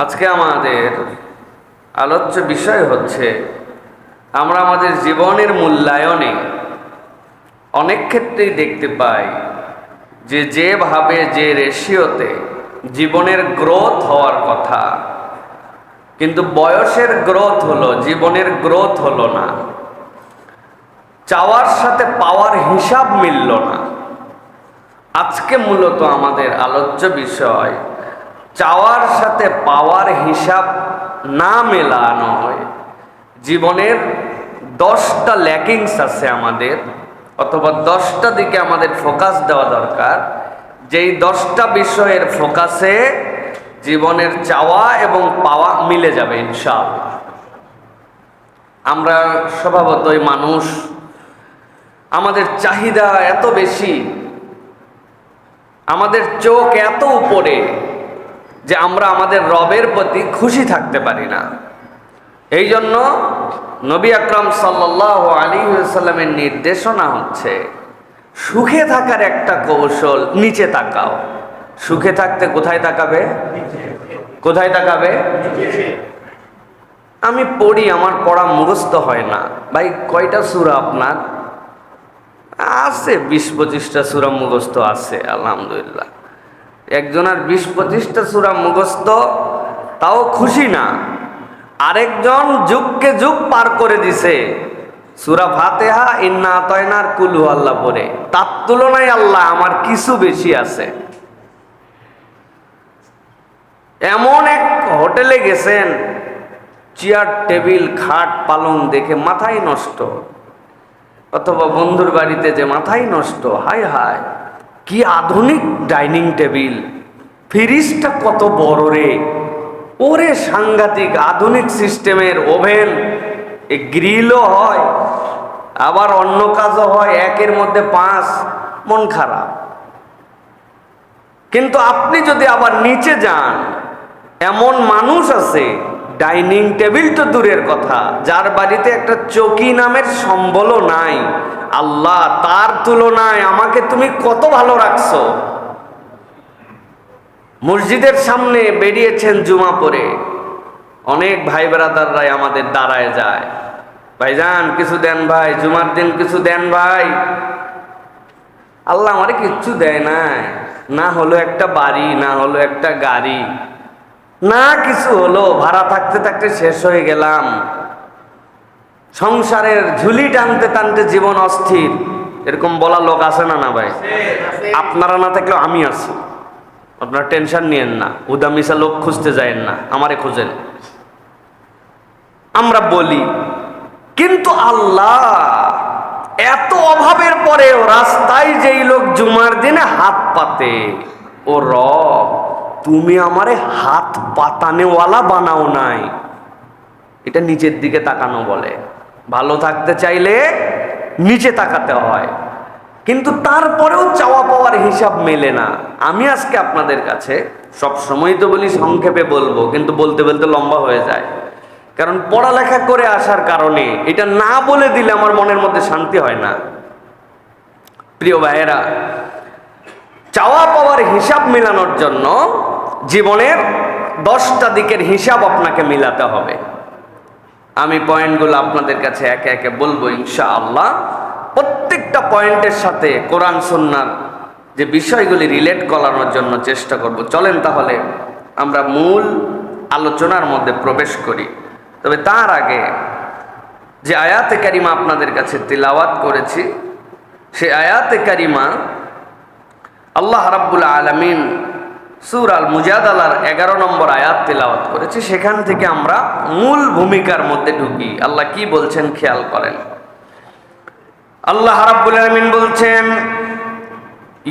আজকে আমাদের আলোচ্য বিষয় হচ্ছে আমরা আমাদের জীবনের মূল্যায়নে অনেক ক্ষেত্রেই দেখতে পাই যেভাবে যে রেশিওতে জীবনের গ্রোথ হওয়ার কথা, কিন্তু বয়সের গ্রোথ হলো, জীবনের গ্রোথ হলো না। চাওয়ার সাথে পাওয়ার হিসাব মিলল না। আজকে মূলত আমাদের আলোচ্য বিষয় চাওয়ার সাথে পাওয়ার হিসাব না মেলানো হয়। জীবনের 10টা ল্যাকিংস আছে আমাদের, অথবা 10টা দিকে আমাদের ফোকাস দেওয়া দরকার। যেই 10টা বিষয়ের ফোকাসে জীবনের চাওয়া এবং পাওয়া মিলে যাবে ইনশাআল্লাহ। আমরা স্বভাবতই মানুষ, আমাদের চাহিদা এত বেশি, আমাদের চোখ এত উপরে যে আমরা আমাদের রবের প্রতি খুশি থাকতে পারি না। এই জন্য নবী আকরাম সাল্লাল্লাহু আলাইহি ওয়াসাল্লামের নির্দেশনা হচ্ছে সুখে থাকার একটা কৌশল, নিচে তাকাও। সুখে থাকতে কোথায় তাকাবে? কোথায় তাকাবে? আমি পড়ি, আমার পড়া মুখস্থ হয় না। ভাই, কয়টা সূরা আপনার আছে? 20-25টা সূরা মুখস্থ আছে, আলহামদুলিল্লাহ। একজনের 20-25টা সূরা মুখস্থ, তাও খুশি না। আরেকজন যুগকে যুগ পার করে দিছে, সূরা ফাতিহা, ইন্না আতাইনার, কুল হু আল্লাহ পড়ে। তার তুলনায় আল্লাহ আমার কিছু বেশি আছে। এমন এক হোটেলে গেছেন, চেয়ার টেবিল খাট পালং দেখে মাথাই নষ্ট, অথবা বন্ধুর বাড়িতে যে মাথাই নষ্ট। হায় হায়, কি আধুনিক ডাইনিং টেবিল, ফ্রিজটা কত বড় রে, ওরে সাংঘাতিক আধুনিক সিস্টেমের ওভেন, গ্রিলও হয়, আবার অন্য কাজও হয়, একের মধ্যে 5। মন খারাপ। কিন্তু আপনি যদি আবার নিচে যান, এমন মানুষ আছে, ডাইনিং টেবিল তো দূরের কথা, যার বাড়িতে একটা চৌকি নামের সম্বলও নাই। আল্লাহ, তার তুলনায় আমাকে তুমি কত ভালো রাখছো। মসজিদের সামনে বেরিয়েছেন জুমা পরে, অনেক ভাই ব্রাদাররাই আমাদের দাঁড়ায় যায়, ভাইজান কিছু দেন ভাই, জুমার দিন কিছু দেন ভাই। আল্লাহ আমারে কিচ্ছু দেয় নাই, না হলো একটা বাড়ি, না হলো একটা গাড়ি, না কিছু হলো, ভাড়া থাকতে থাকতে শেষ হয়ে গেলাম। সংসারের ঝুলি টানতে টানতে জীবন অস্থির। এরকম বলা লোক আছে না? না ভাই, আপনারা না থাকলেও আমি আছি। আপনারা টেনশন নিয়েন না, উদামিসা লোক খুঁজতে যায়েন না, আমারে খুঁজেন। আমরা বলি, কিন্তু আল্লাহ এত অভাবের পরেও রাস্তায় যেই লোক জুমার দিনে হাত পাতে, ও রব, তুমি আমারে হাত পাতানেওয়ালা বানাও নাই। এটা নিচের দিকে তাকানো বলে। ভালো থাকতে চাইলে নিচে তাকাতে হয়, কিন্তু তারপরেও চাওয়া পাওয়ার হিসাব মেলে না। আমি আজকে আপনাদের কাছে সব সময় তো বলি সংক্ষেপে বলবো, কিন্তু বলতে বলতে লম্বা হয়ে যায়, কারণ পড়ালেখা করে আসার কারণে এটা না বলে দিলে আমার মনের মধ্যে শান্তি হয় না। প্রিয় ভাইয়েরা, চাওয়া পাওয়ার হিসাব মেলানোর জন্য জীবনের 10টা দিকের হিসাব আপনাকে মিলাতে হবে। আমি পয়েন্টগুলো আপনাদের কাছে একে একে বলবো ইনশাআল্লাহ। প্রত্যেকটা পয়েন্টের সাথে কোরআন সুন্নাহর যে বিষয়গুলি রিলেট করানোর জন্য চেষ্টা করব। চলেন তাহলে আমরা মূল আলোচনার মধ্যে প্রবেশ করি। তবে তার আগে যে আয়াতে কারিমা আপনাদের কাছে তিলাওয়াত করেছি, সেই আয়াতে কারিমা আল্লাহ রাব্বুল আলামিন সূরা আল মুজাদালার 11 নম্বর আয়াত তিলাওয়াত করেছি। সেখান থেকে আমরা মূল ভূমিকার মধ্যে ঢুকি। আল্লাহ কি বলছেন খেয়াল করেন। আল্লাহ রাব্বুল আলামিন বলছেন,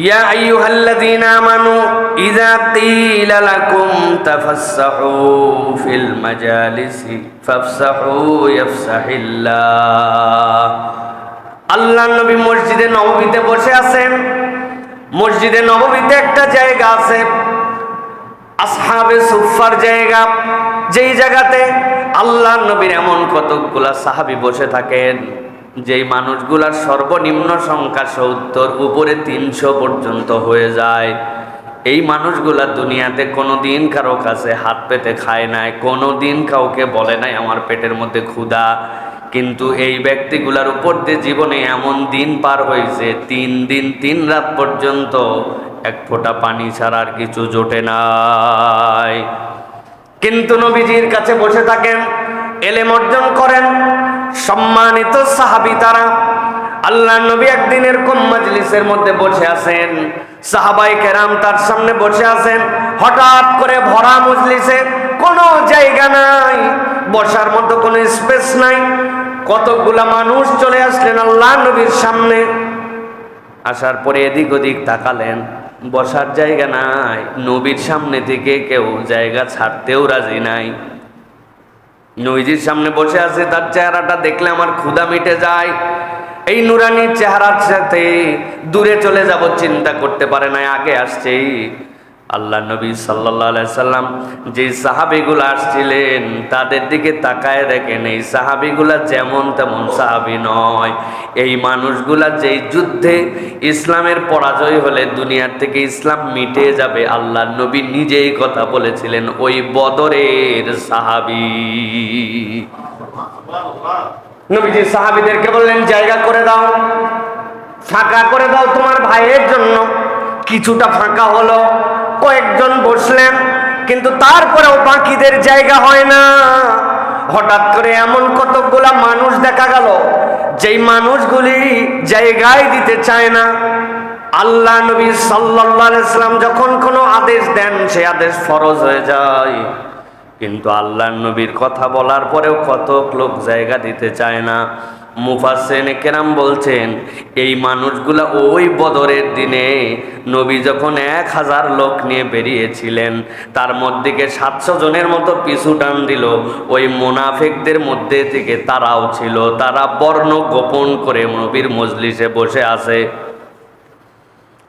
ইয়া আইয়ুহাল্লাযীনা আমানু ইযা ক্বিলা লাকুম তাফাসসাহু ফিল মাজালিসি ফাফসাহু ইয়াফসাহিল্লাহ। আল্লাহর নবী মসজিদে নববীতে বসে আছেন। মসজিদে নববীতে একটা জায়গা আছে, আসহাবে সুফফার জায়গা, যেই জায়গাতে আল্লাহর নবীর এমন কতগুলা সাহাবী বসে থাকেন, যেই মানুষগুলার সর্বনিম্ন সংখ্যা 70, উপরে 300 পর্যন্ত হয়ে যায়। এই মানুষগুলা দুনিয়াতে কোনোদিন কারো কাছে হাত পেতে খায় নাই, কোনোদিন কাউকে বলে নাই আমার পেটের মধ্যে ক্ষুধা। কিন্তু এই ব্যক্তিগুলার উপর দিয়ে জীবনে এমন দিন পার হয়েছে 3 দিন 3 রাত পর্যন্ত এক ফোঁটা পানি ছাড়া আর কিছু জোটে নাই। কিন্তু নবীজির কাছে বসে থাকেন, এলেম অর্জন করেন সম্মানিত সাহাবী তারা। আল্লাহ নবী একদিন এরকম মাজলিসের মধ্যে বসে আছেন, সাহাবায়ে কেরাম তার সামনে বসে আছেন। হঠাৎ করে ভরা মজলিসে কোনো জায়গা নাই, বসার মতো কোনো স্পেস নাই। কতগুলা মানুষ চলে আসলেন আল্লাহ নবীর সামনে। আসার পরে এদিক ওদিক তাকালেন, বসার জায়গা নাই। নবীর সামনে থেকে কেউ জায়গা ছাড়তেও রাজি নাই। নবীজির সামনে বসে আছে, তার চেহারাটা দেখলে আমার ক্ষুধা মিটে যায়। এই নুরানি চেহারার সাথে দূরে চলে যাব চিন্তা করতে পারে না, আগে আসছে। আল্লাহ নবী সাল্লাল্লাহু আলাইহি সাল্লাম যে সাহাবীগুলো আসছিলেন তাদের দিকে তাকায় দেখেন, এই সাহাবীগুলা যেমন তেমন সাহাবী নয়। এই মানুষগুলা যেই যুদ্ধে ইসলামের পরাজয় হলে দুনিয়ার থেকে ইসলাম মিটে যাবে, আল্লাহ নবী নিজেই কথা বলেছিলেন ওই বদরের সাহাবী। নবীজি সাহাবীদেরকে বললেন, জায়গা করে দাও, ফাঁকা করে দাও তোমার ভাইয়ের জন্য। কিছুটা ফাঁকা হলো, কয়েকজন বসলেন, কিন্তু তারপরেও বাকিদের জায়গা হয় না। হঠাৎ করে এমন কতগুলা মানুষ দেখা গেল যেই মানুষগুলি জায়গায় দিতে চায় না। আল্লাহ নবী সাল্লাল্লাহু আলাইহি সাল্লাম যখন কোনো আদেশ দেন সে আদেশ ফরজ হয়ে যায়, কিন্তু আল্লাহর নবীর কথা বলার পরেও কত লোক জায়গা দিতে চায় না। মুফাসসিরিনে কেরাম বলছেন এই মানুষগুলা ওই বদরের দিনে নবী যখন 1000 লোক নিয়ে বেরিয়েছিলেন, তার মধ্যে 700 জনের মতো পিছু টান দিল। ওই মুনাফিকদের মধ্যে থেকে তারাও ছিল, তারা বর্ণ গোপন করে নবীর মজলিসে বসে আছে।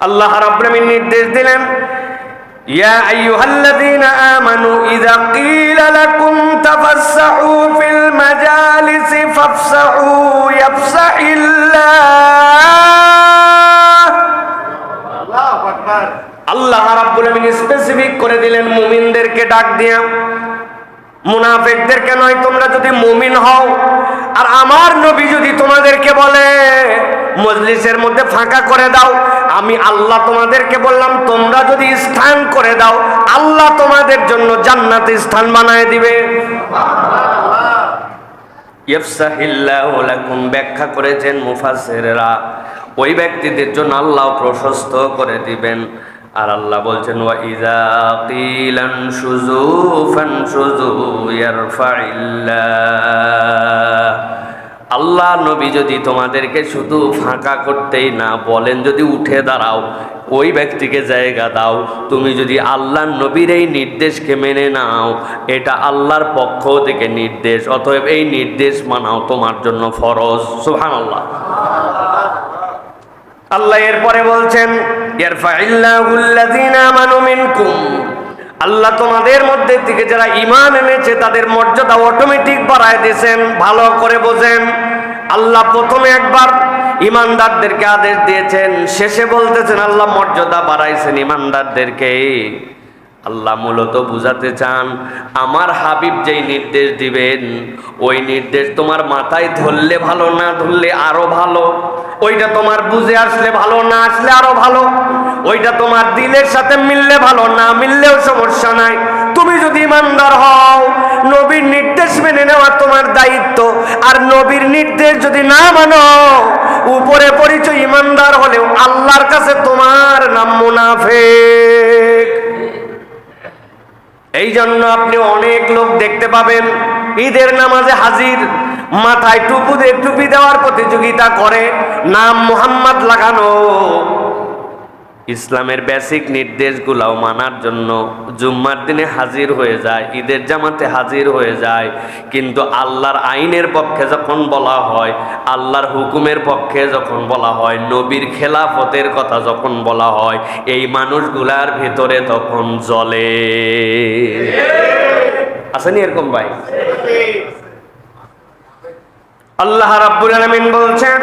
আল্লাহ রাব্বুল আলামিন নির্দেশ দিলেন, ইয়া আইয়ুহাল্লাযীনা আমানু ইযা ক্বিলা লাকুম তাফাসসাহু ফিল মাজালিসি ফাফসাহু ইয়াফসাহিল্লাহ। আল্লাহু আকবার। আল্লাহ রাব্বুল আলামিন স্পেসিফিক করে দিলেন মুমিনদেরকে ডাক দিয়া, মুনাফিকদেরকে নয়। তোমরা যদি মুমিন হও আর আমার নবী যদি তোমাদেরকে বলে মজলিসের মধ্যে ফাঁকা করে দাও, আমি আল্লাহ তোমাদেরকে বললাম তোমরা যদি স্থান করে দাও, আল্লাহ তোমাদের জন্য জান্নাতে স্থান বানায় দিবে। ইয়াফসাহিল্লাহু লাকুম ব্যাখ্যা করেছেন মুফাসসিররা, ওই ব্যক্তিদের জন্য আল্লাহ প্রশস্ত করে দিবেন। আর আল্লাহ বলছেন ওয়া ইযা কিলান শুযু ফানশুযু ইয়ারফাইল্লাহ। আল্লাহ নবী যদি তোমাদেরকে শুধু ফাঁকা করতেই না বলেন, যদি উঠে দাঁড়াও, ওই ব্যক্তিকে জায়গা দাও, তুমি যদি আল্লাহর নবীর এই নির্দেশকে মেনে নাও, এটা আল্লাহর পক্ষ থেকে নির্দেশ, অতএব এই নির্দেশ মানাও তোমার জন্য ফরজ। সুবহানাল্লাহ। আল্লাহ এরপরে বলছেন ইয়ারফাইল্লাহুল্লাযীনা আমানু মিনকুম, আল্লাহ তোমাদের মধ্যে থেকে যারা ঈমান এনেছে তাদের মর্যাদা অটোমেটিক বাড়ায় দিয়েছেন। ভালো করে বোঝেন, আল্লাহ প্রথমে একবার ঈমানদারদেরকে আদেশ দিয়েছেন, শেষে বলতেছেন আল্লাহ মর্যাদা বাড়াইছেন ঈমানদারদেরকে। আল্লাহ মূলত বুঝাতে চান আমার হাবিব যেই নির্দেশ দিবেন ওই নির্দেশ তোমার মাথায় ধরলে ভালো, না ধরলে আরো ভালো। ওইটা তোমার বুঝে আসলে ভালো, না আসলে আরো ভালো। ওইটা তোমার দিলের সাথে মিললে ভালো, না মিললেও সমস্যা নাই। তুমি যদি ইমানদার হও, নবীর নির্দেশ মেনে নেওয়া তোমার দায়িত্ব। আর নবীর নির্দেশ যদি না মানো, উপরে পরিচয় ইমানদার হলেও আল্লাহর কাছে তোমার নাম মুনাফিক। এই জন্য আপনি অনেক লোক দেখতে পাবেন ঈদের নামাজে হাজির, মাথায় টুপি দেওয়ার প্রতিযোগিতা করে, নাম মুহাম্মদ লাগানো। ইসলামের বেসিক নির্দেশগুলোও মানার জন্য জুম্মার দিনে হাজির হয়ে যায়, ঈদের জামাতে হাজির হয়ে যায়, কিন্তু আল্লাহর আইনের পক্ষে যখন বলা হয়, আল্লাহর হুকুমের পক্ষে যখন বলা হয়, নবীর খেলাফতের কথা যখন বলা হয়, এই মানুষগুলার ভিতরে তখন জ্বলে। আসেনি এরকম ভাই? আল্লাহ রাব্বুল আলামিন বলছেন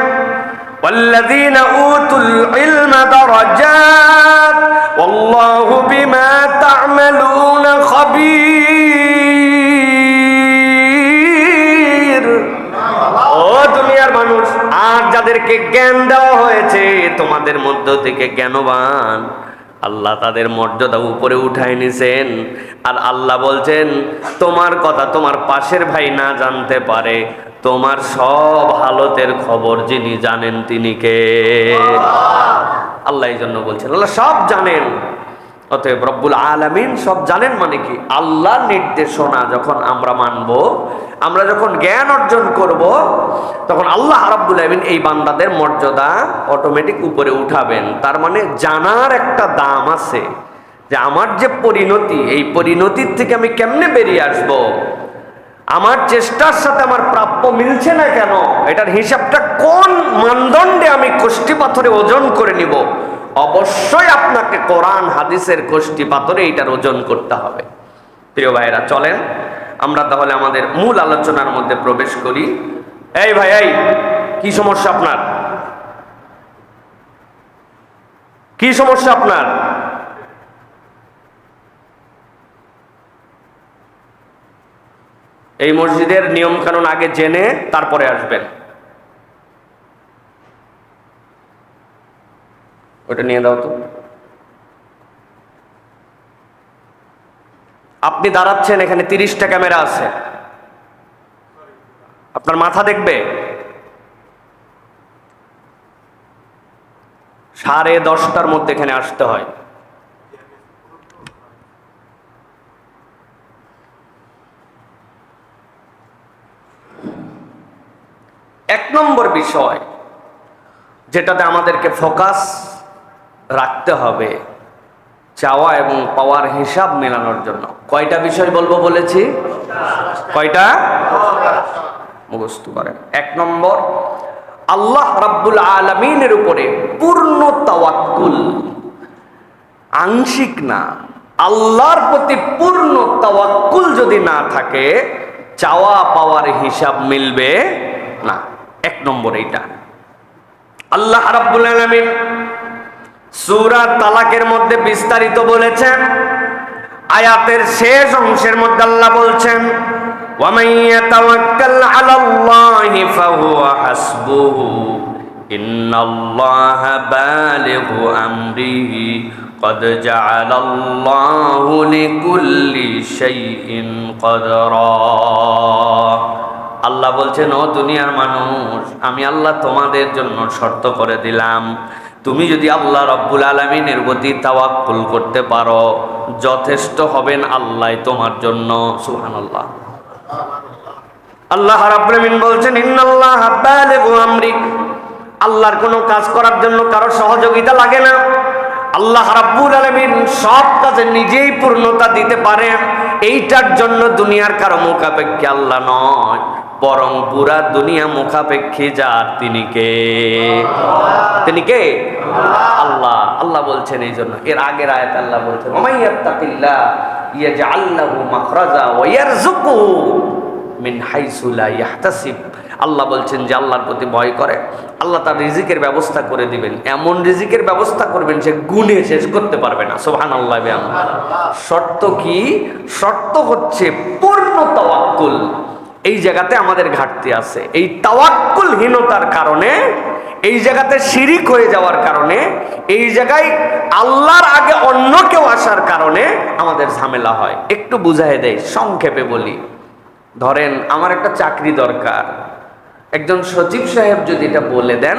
والذين أوتوا العلم درجات আল্লাহু বিমা তা'মালুনা খাবীর। ও দুনিয়ার মানুষ, আর যাদেরকে জ্ঞান দেওয়া হয়েছে তোমাদের মধ্য থেকে জ্ঞানবান, আল্লাহ তাদের মর্যাদা উপরে উঠায় নিছেন। আর আল্লাহ বলছেন তোমার কথা তোমার পাশের ভাই না জানতে পারে, তোমার সব হালতের খবর যিনি জানেন তিনি কে? আল্লাহ এই জন্য বলছেন আল্লাহ সব জানেন। অতএব রব্বুল আলামিন সব জানেন মানে কি, আল্লাহর নির্দেশনা যখন আমরা মানব, আমরা যখন জ্ঞান অর্জন করব, তখন আল্লাহ রাব্বুল আলামিন এই বান্দাদের মর্যাদা অটোমেটিক উপরে উঠাবেন। তার মানে জানার একটা দাম আছে যে আমার যে পরিণতি, এই পরিণতির থেকে আমি কেমনে বেরিয়ে আসব, আমার চেষ্টার সাথে আমার প্রাপ্য মিলছে না কেন, এটার হিসাবটা কোন মানদণ্ডে আমি কষ্টি পাথরে ওজন করে নিব। অবশ্যই আপনাকে কোরআন হাদিসের কষ্টি পাথরে এইটার ওজন করতে হবে। প্রিয় ভাইরা, চলেন আমরা তাহলে আমাদের মূল আলোচনার মধ্যে প্রবেশ করি। এই ভাই, এই কি সমস্যা আপনার? কি সমস্যা আপনার? এই মসজিদের নিয়ম কানুন আগে জেনে তারপরে আসবেন। ওটা নিয়ে দাও তো। আপনি দাঁড়াচ্ছেন, এখানে 30টা ক্যামেরা আছে, আপনার মাথা দেখবে। 10:30টার মধ্যে এখানে আসতে হয়। এক নম্বর বিষয় যেটাতে আমাদেরকে ফোকাস রাখতে হবে, চাওয়া এবং পাওয়ার হিসাব মেলানোর জন্য। কয়টা বিষয় বলবো বলেছি? কয়টা? মুখস্থ করেন। 1 নম্বর, আল্লাহ রাব্বুল আলামিনের উপরে পূর্ণ তাওয়াক্কুল, আংশিক না, আল্লাহর প্রতি পূর্ণ তাওয়াক্কুল যদি না থাকে, চাওয়া পাওয়ার হিসাব মিলবে না। 1 নম্বর এইটা। আল্লাহ রাব্বুল আলামিন সূরা তালাকের মধ্যে বিস্তারিত বলেছেন। আয়াতের শেষ অংশের মধ্যে আল্লাহ বলছেন, ওয়ামান ইয়াতাওয়াক্কাল আলাল্লাহি ফাহুয়া হাসবুহু ইন্নাল্লাহা বালিগু আমরিহি ক্বাদ জাআলাল্লাহু লিকুল্লি শাইইন কদরা। আল্লাহ বলছেন, ও দুনিয়ার মানুষ, আমি আল্লাহ তোমাদের জন্য শর্ত করে দিলাম, তুমি যদি আল্লাহ রাব্বুল আলামিনের প্রতি তাওয়াক্কুল করতে পারো, যথেষ্ট হবেন আল্লাহ তোমার জন্য। সুবহানাল্লাহ। আল্লাহ রাব্বুল আলামিন বলছেন, ইন্নাল্লাহা বালিগু আমরি, আল্লাহর কোনো কাজ করার জন্য কারো সহযোগিতা লাগে না। আল্লাহ রাব্বুল আলামিন সব কাজে নিজেই পূর্ণতা দিতে পারেন। এইটার জন্য দুনিয়ার কারো মুখাপেক্ষী আল্লাহ নয়, বরং পুরা দুনিয়া মুখাপেক্ষী যার, তিনি কে? তিনি কে? আল্লাহ। আল্লাহ বলছেন এই জন্য এর আগের আয়াতে আল্লাহ বলছেন, ওমাই ইয়াত্তাকিল্লাহ ইয়াজআল লাহু মাখরাজা ওয়া ইয়ারযুকুহু মিন হাইসু লা ইয়াহতাসিব। আল্লাহ বলছেন যে আল্লাহর প্রতি ভয় করে, আল্লাহ তার রিজিকের ব্যবস্থা করে দিবেন, এমন রিজিকের ব্যবস্থা করবেন সে গুণে শেষ করতে পারবে না। সুবহানাল্লাহ। শর্ত কি? শর্ত হচ্ছে পূর্ণ তাওয়াক্কুল। এই জায়গাতে আমাদের ঘাটতি আছে। এই তাওয়াক্কুলহীনতার কারণে, এই জায়গাতে শিরিক হয়ে যাওয়ার কারণে, এই জায়গায় আল্লাহর আগে অন্য কেউ আসার কারণে আমাদের ঝামেলা হয়। একটু বুঝাই দেয়, সংক্ষেপে বলি। ধরেন আমার একটা চাকরি দরকার, একজন সচিব সাহেব যদি এটা বলে দেন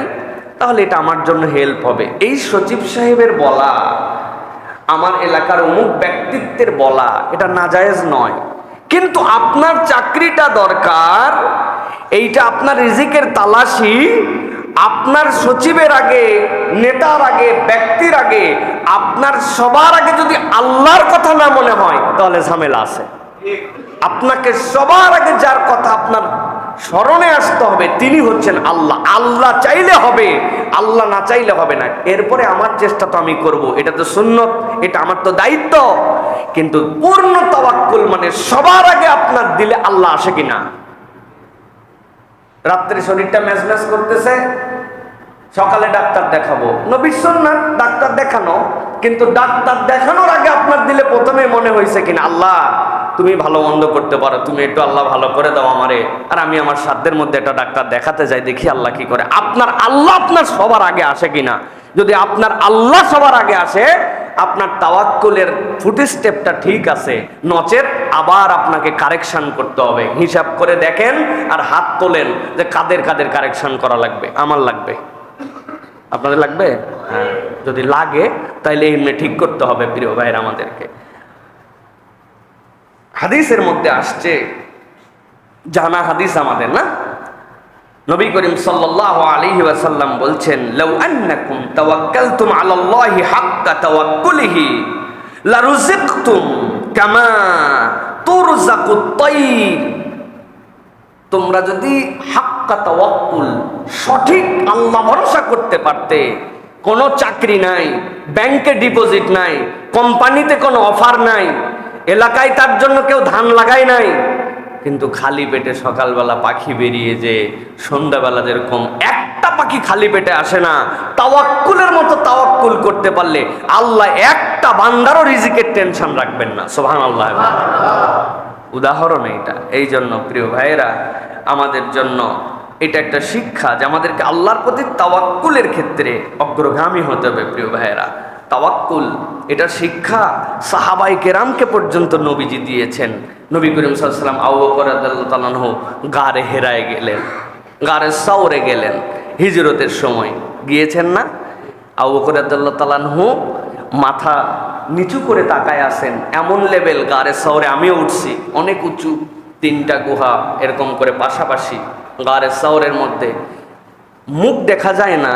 তাহলে এটা আমার জন্য হেল্প হবে। এই সচিব সাহেবের বলা, আমার এলাকার অমুক ব্যক্তিত্বের বলা, এটা নাজায়েজ নয়। কিন্তু আপনার চাকরিটা দরকার, এইটা আপনার রিজিকের তালাশি, আপনার সচিবের আগে, নেতার আগে, ব্যক্তির আগে, আপনার সবার আগে যদি আল্লাহর কথা না মনে হয় তাহলে ঝামেলা আছে। আপনাকে সবার আগে যার কথা আপনার স্মরণে আসতে হবে তিনি হচ্ছেন আল্লাহ। আল্লাহ চাইলে হবে, আল্লাহ না চাইলে হবে না। এরপরে আমার চেষ্টা তো আমি করব, এটা তো সুন্নত, এটা আমার তো দায়িত্ব। কিন্তু পূর্ণ তাওয়াক্কুল মানে সবার আগে আপনার দিলে আল্লাহ আসে কিনা। রাত্রে শরীরটা ম্যাজ ম্যাজ করতেছে, সকালে ডাক্তার দেখাবো, নবীর সুন্নাত ডাক্তার দেখানো। কিন্তু ডাক্তার দেখানোর আগে আপনার দিলে প্রথমে মনে হয়েছে কিনা, আল্লাহ তুমি ভালো মন্দ করতে পারো, তুমি একটু আল্লাহ ভালো করে দাও আমারে, আর আমি আমার সাধ্যের মধ্যে একটা ডাক্তার দেখাতে যাই, দেখি আল্লাহ কি করে। আপনার আল্লাহ আপনার সবার আগে আসে কিনা। যদি আপনার আল্লাহ সবার আগে আসে, আপনার তাওয়াক্কুলের ফুট স্টেপটা ঠিক আছে, নচেত আবার আপনাকে কারেকশন করতে হবে। হিসাব করে দেখেন আর হাত তোলেন যে কাদের কাদের কারেকশন করা লাগবে। আমার লাগবে, আপনাদের লাগবে? হ্যাঁ, যদি লাগে তাইলে এমনি ঠিক করতে হবে প্রিয় ভাইয়ের আমাদেরকে। হাদিসের মধ্যে আসছে, জানা হাদিস আমাদের না, নবী করিম সাল্লাল্লাহু আলাইহি ওয়াসাল্লাম বলছেন, লাউ আন্নাকুম তাওয়াক্কালতুম আলাল্লাহি হাক্কা তাওয়াক্কুলিহি লারুযিকতুম কামা তুরযাকুত তায়র। তোমরা যদি হাক্কা তাওয়াক্কুল, সঠিক আল্লাহ ভরসা করতে পারতে, কোনো চাকরি নাই, ব্যাংকে ডিপোজিট নাই, কোম্পানিতে কোনো অফার নাই, এলাকায় তার জন্য কেউ ধান লাগায় নাই, কিন্তু খালি পেটে সকালবেলা পাখি বেরিয়ে যে সন্ধ্যাবেলা যেরকম একটা পাখি খালি পেটে আসে না, তাওয়াক্কুলের মতো তাওয়াক্কুল করতে পারলে আল্লাহ একটা বান্দারও রিজিকের টেনশন রাখবেন না। সুবহানাল্লাহ। উদাহরণ এইটা। এই জন্য প্রিয় ভাইয়েরা, আমাদের জন্য এটা একটা শিক্ষা যে আমাদেরকে আল্লাহর প্রতি তাওয়াক্কুলের ক্ষেত্রে অগ্রগামী হতে হবে। প্রিয় ভাইয়েরা, তাওয়াক্কুল এটার শিক্ষা সাহাবায়ে কেরামকে পর্যন্ত নবীজি দিয়েছেন। নবী করিম সাল্লাল্লাহু আলাইহি ওয়াসাল্লাম আবু বকর রাদিয়াল্লাহু তাআলা আনহু গারে হেরায় গেলেন, গারে সাওরে গেলেন, হিজরতের সময় গিয়েছেন না? আবু বকর রাদিয়াল্লাহু তাআলা আনহু মাথা নিচু করে তাকায় আছেন, এমন লেভেল গারে সাওরে, আমিও উঠছি, অনেক উঁচু, 3টা গুহা এরকম করে পাশাপাশি গারে সাওরের মধ্যে, মুখ দেখা যায় না,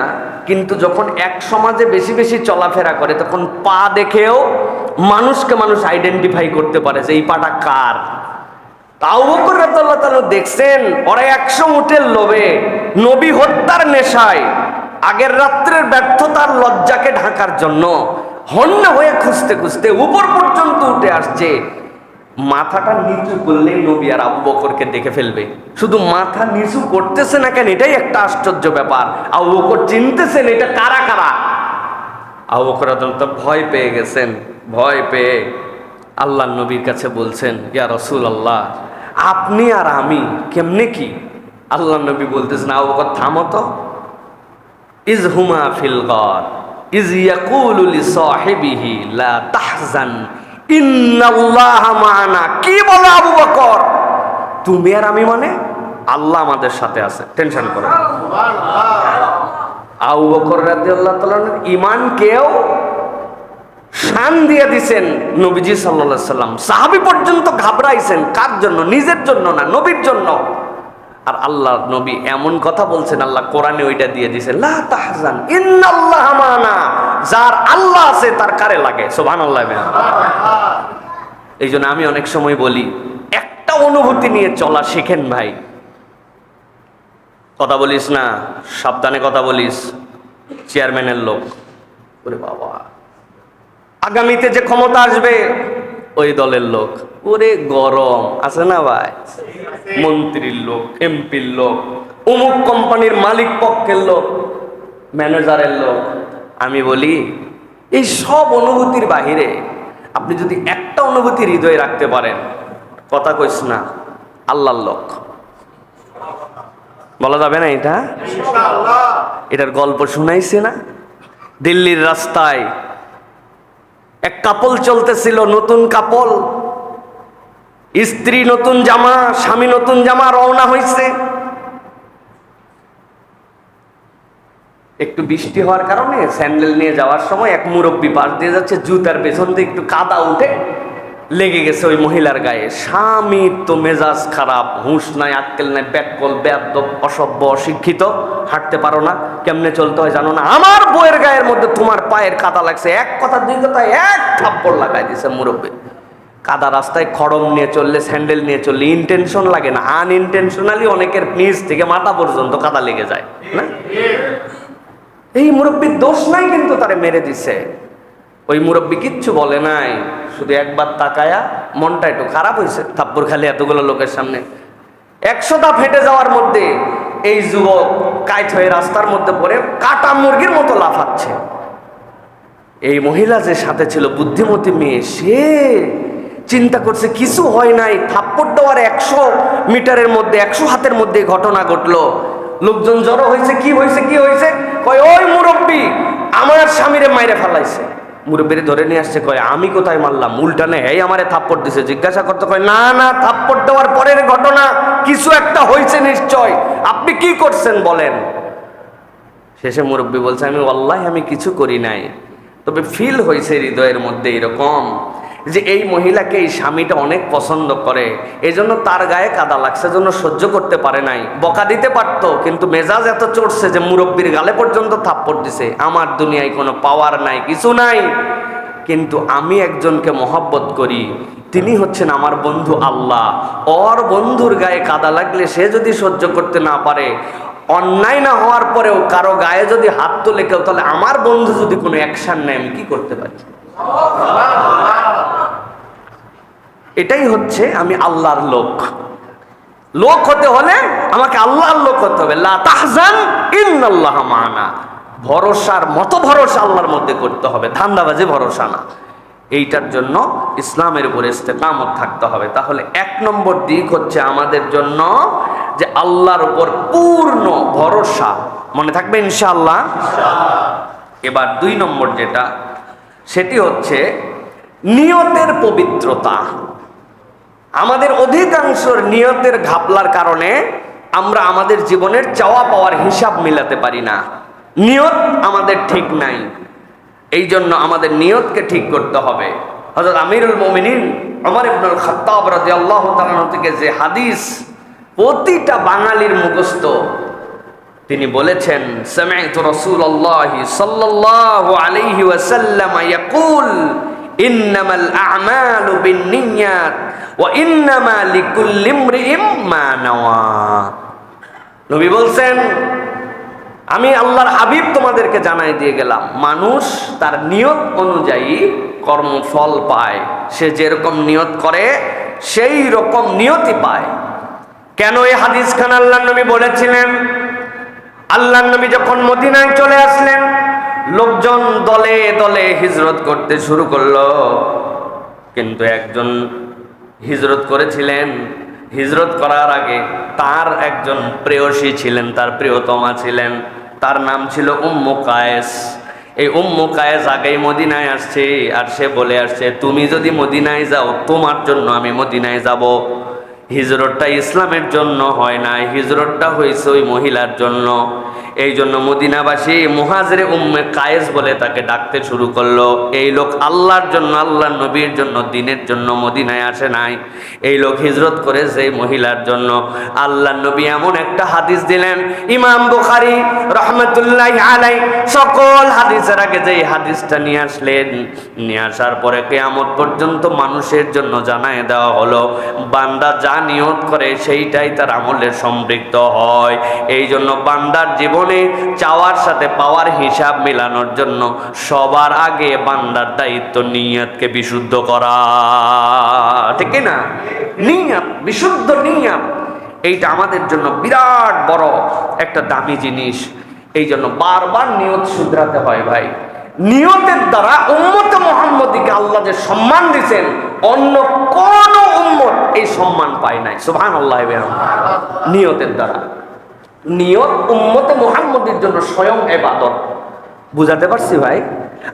কিন্তু যখন এক সমাজে বেশি বেশি চলাফেরা করে তখন পা দেখেও মানুষকে মানুষ আইডেন্টিফাই করতে পারে যে এই পাটা কার। আবু বকর রাদিয়াল্লাহু তাআলা দেখছেন ওরা 100 উটের লোভে, নবী হত্যার নেশায়, আগের রাত্রের ব্যর্থতার লজ্জাকে ঢাকার জন্য হন্যে হয়ে খুঁজতে খুঁজতে উপর পর্যন্ত উঠে আসছে। মাথাটা নিচু করলেই নবী আর আবু বকরকে দেখে ফেলবে। শুধু মাথা নিচু করতেছে না কেন, এটাই একটা আশ্চর্য ব্যাপার। আবু বকর চিনতেছেন এটা কারা কারা। আবু বকর রাদিয়াল্লাহু তাআলা ভয় পেয়ে গেছেন। ভয় পেয়ে আল্লাহর নবীর কাছে বলছেন, ইয়া রাসূলুল্লাহ, আপনি আর আমি কেমনে কি? আল্লাহর নবী বলতেছেন, আবু বকর থামো তো। ইজ হুমা ফিল গার ইজ ইয়াকুলু লিসাহিবিহি লা তাহজান ইন্নাল্লাহা মা'ানা। কি বলে আবু বকর? তুমি আর আমি মানে আল্লাহ আমাদের সাথে আছে, টেনশন করো না। আবু বকর রাদিয়াল্লাহু তাআলার ঈমানকেও শান দিয়ে দিয়েছেন নবীজি সাল্লাল্লাহু আলাইহি সাল্লাম। সাহাবী পর্যন্ত ঘাবড়াইছেন, কার জন্য? নিজের জন্য না, নবীর জন্য। আর আল্লাহ নবী এমন কথা বলছেন, আল্লাহ কোরআনে ওইটা দিয়ে দিয়েছেন, লা তাহজান ইন্নাল্লাহা মা'ানা। যার আল্লাহ আছে তার কারে লাগে? সুবহানাল্লাহ। এই জন্য আমি অনেক সময় বলি, একটা অনুভূতি নিয়ে চলা শেখেন ভাই। কথা বলিস না, সাবধানে কথা বলিস। চেয়ারম্যানের লোক, ওরে বাবা, আগামীতে যে ক্ষমতা আসবে ওই দলের লোক, ওরে গরম আছে না ভাই? মন্ত্রীর লোক, এমপির লোক, অমুক কোম্পানির মালিক পক্ষের লোক, ম্যানেজারের লোক। আমি বলি, এই সব অনুভূতির বাহিরে আপনি যদি একটা অনুভূতি হৃদয়ে রাখতে পারেন, কথা কইস না, আল্লাহর লোক। বলা যাবে না এটা? এটার গল্প শুনাইছে না? দিল্লির রাস্তায় এক কাপল চলতেছিল, নতুন কাপল, স্ত্রী নতুন জামা, স্বামী নতুন জামা, রওনা হয়েছে। একটু বৃষ্টি হওয়ার কারণে স্যান্ডেল নিয়ে যাওয়ার সময় এক মুরব্বী পাশ দিয়ে যাচ্ছে, জুতার পেছন দিয়ে একটু কাদা উঠে লেগে গেছে ওই মহিলার গায়ে। স্বামী তো মেজাজ খারাপ, হুঁশ নাই, আক্কেল নাই, ব্যাককল, বেয়াদব, অসভ্য, অশিক্ষিত, হাঁটতে পারো না, কেমনে চলতে হয় জানো না, আমার বউয়ের গায়ের মধ্যে তোমার পায়ের কাদা লাগছে। এক কথা দুই কথা এক থাপ্পড় লাগাই দিছে মুরব্বী। কাদা রাস্তায় খড়ম নিয়ে চললে, স্যান্ডেল নিয়ে চললে ইনটেনশন লাগে না, আনইনটেনশনালি অনেকের নিচ থেকে মাথা পর্যন্ত কাদা লেগে যায় না? এই মুরব্বীর দোষ নাই, কিন্তু তারে মেরে দিছে। ওই মুরব্বী কিচ্ছু বলে নাই, শুধু একবার তাকায়া মনটা একটু খারাপ হয়েছে, থাপ্পড় খালি এতগুলো লোকের সামনে। 100টা ফেটে যাওয়ার মধ্যে এই যুবক কাইট হয়ে রাস্তার মধ্যে পড়ে কাটা মুরগির মতো লাফাচ্ছে। এই মহিলা যে সাথে ছিল বুদ্ধিমতী মেয়ে, সে চিন্তা করছে কিছু হয় নাই, থাপ্পড় দেওয়ার 100 মিটারের মধ্যে 100 হাতের মধ্যে ঘটনা ঘটলো। লোকজন জড়ো হয়েছে, কি হয়েছে কি হয়েছে? কয় ওই মুরব্বী আমার স্বামীরে মাইরে ফেলাইছে। মুরব্বীরে ধরে নিয়ে আসছে, কয় আমি কোথায় মারলাম? উল্টানে এই আমারে থাপ্পড় দিছে। জিজ্ঞাসা করতে, কয় না না, থাপ্পড় দেওয়ার পরের ঘটনা, কিছু একটা হয়েছে নিশ্চয়, আপনি কি করছেন বলেন। শেষে মুরব্বী বলছে, আমি ওয়াল্লাহি আমি কিছু করি নাই, তবে ফিল হয়েছে হৃদয়ের মধ্যে এরকম যে এই মহিলাকে এই স্বামীটা অনেক পছন্দ করে, এজন্য তার গায়ে কাদা লাগছে, জন্য সহ্য করতে পারে নাই। বকা দিতে পারতো, কিন্তু মেজাজ এত চড়ছে যে মুরব্বির গালে পর্যন্ত থাপ্পড় দিছে। আমার দুনিয়ায় কোনো পাওয়ার নাই, কিছু নাই, কিন্তু আমি একজনকে মহব্বত করি, তিনি হচ্ছেন আমার বন্ধু আল্লাহ। ওর বন্ধুর গায়ে কাদা লাগলে সে যদি সহ্য করতে না পারে, অন্যায় না হওয়ার পরেও কারো গায়ে যদি হাত তোলে কেউ, তাহলে আমার বন্ধু যদি কোনো অ্যাকশন নেয় আমি কি করতে পারি? এটাই হচ্ছে আমি আল্লাহর লোক। লোক হতে হলে আমাকে আল্লাহর লোক হতে হবে। লা তাহজান ইন্নাল্লাহা মা'ানা, ভরসার মতো ভরসা আল্লাহর মধ্যে করতে হবে, ধান্দাবাজি ভরসা না। এইটার জন্য ইসলামের উপরে ইস্তেকামত থাকতে হবে। তাহলে 1 নম্বর দিক হচ্ছে আমাদের জন্য যে আল্লাহর উপর পূর্ণ ভরসা, মনে থাকবে ইনশাআল্লাহ। এবার 2 নম্বর যেটা, সেটি হচ্ছে নিয়তের পবিত্রতা। আমাদের অধিকাংশের নিয়তের ঘাপলার কারণে আমরা আমাদের জীবনের চাওয়া পাওয়ার হিসাব মিলাতে পারি না। নিয়ত আমাদের ঠিক নাই, এই জন্য আমাদের নিয়তকে ঠিক করতে হবে। হযরত আমিরুল মুমিনিন ওমর ইবনুল খাত্তাব রাদিয়াল্লাহু তাআলা থেকে যে হাদিস প্রতিটা বাঙালির মুখস্থ, তিনি বলেছেন, সামি'তু রাসূলুল্লাহি সাল্লাল্লাহু আলাইহি ওয়াসাল্লাম ইয়াকুল ইন্নামাল আ'মালু বিন্নিয়াত ওয়া ইন্নামা লিকুল্লি ইমরিইম মা নাওয়া। নবী বলছেন, আমি আল্লাহর হাবিব তোমাদেরকে জানাই দিয়ে গেলাম, মানুষ তার নিয়ত অনুযায়ী কর্মফল পায়। সে যেরকম নিয়ত করে সেই রকম নিয়তি পায়। কেন এই হাদিস খান আল্লাহর নবী বলেছিলেন? আল্লাহর নবী যখন মদিনায় চলে আসলেন, লোকজন দলে দলে হিজরত করতে শুরু করলো, কিন্তু একজন হিজরত করেছিলেন। হিজরত করার আগে তার একজন প্রেয়সী ছিলেন, তার প্রিয়তমা ছিলেন, তার নাম ছিল উম্মু কায়েস। এই উম্মু কায়েস আগেই মদিনায় আসছে, আর সে বলে আসছে, তুমি যদি মদিনায় যাও তোমার জন্য আমি মদিনায় যাব। হিজরতটা ইসলামের জন্য হয় না, হিজরতটা হয়েছে ওই মহিলার জন্য। এই জন্য মদিনাবাসী মুহাজিরে উম্মে কায়েস বলে তাকে ডাকতে শুরু করলো। এই লোক আল্লাহর জন্য, আল্লাহর নবীর জন্য, দ্বীনের জন্য মদিনায় আসে নাই, এই লোক হিজরত করেছে এই মহিলার জন্য। আল্লাহর নবী এমন একটা হাদিস দিলেন, ইমাম বুখারী রাহমাতুল্লাহি আলাইহি সকল হাদিসের আগে যে হাদিসটা নিয়ে আসলেন, নিয়ে আসার পরে কিয়ামত পর্যন্ত মানুষের জন্য জানায় দেওয়া হলো, বান্দা যা নিয়ত করে সেইটাই তার আমলে সম্পৃক্ত হয়। এই জন্য বান্দার জীবনে চাওয়ার সাথে পাওয়ার হিসাব মেলানোর জন্য সবার আগে বান্দার দায়িত্ব নিয়তকে বিশুদ্ধ করা, ঠিক না? নিয়ত, বিশুদ্ধ নিয়ত, এইটা আমাদের জন্য বিরাট বড় একটা দামি জিনিস। এই জন্য বারবার নিয়ত শুধরাতে হয় ভাই। নিয়তের দ্বারা উম্মতে মুহাম্মদীকে আল্লাহ যে সম্মান দিয়েছেন, অন্য কোন উম্মত এই সম্মান পায় নাই। সুবহানাল্লাহ। নিয়তের দ্বারা, নিয়ত উম্মতে মুহাম্মদীর জন্য স্বয়ং ইবাদত। বুঝাতে পারছি ভাই?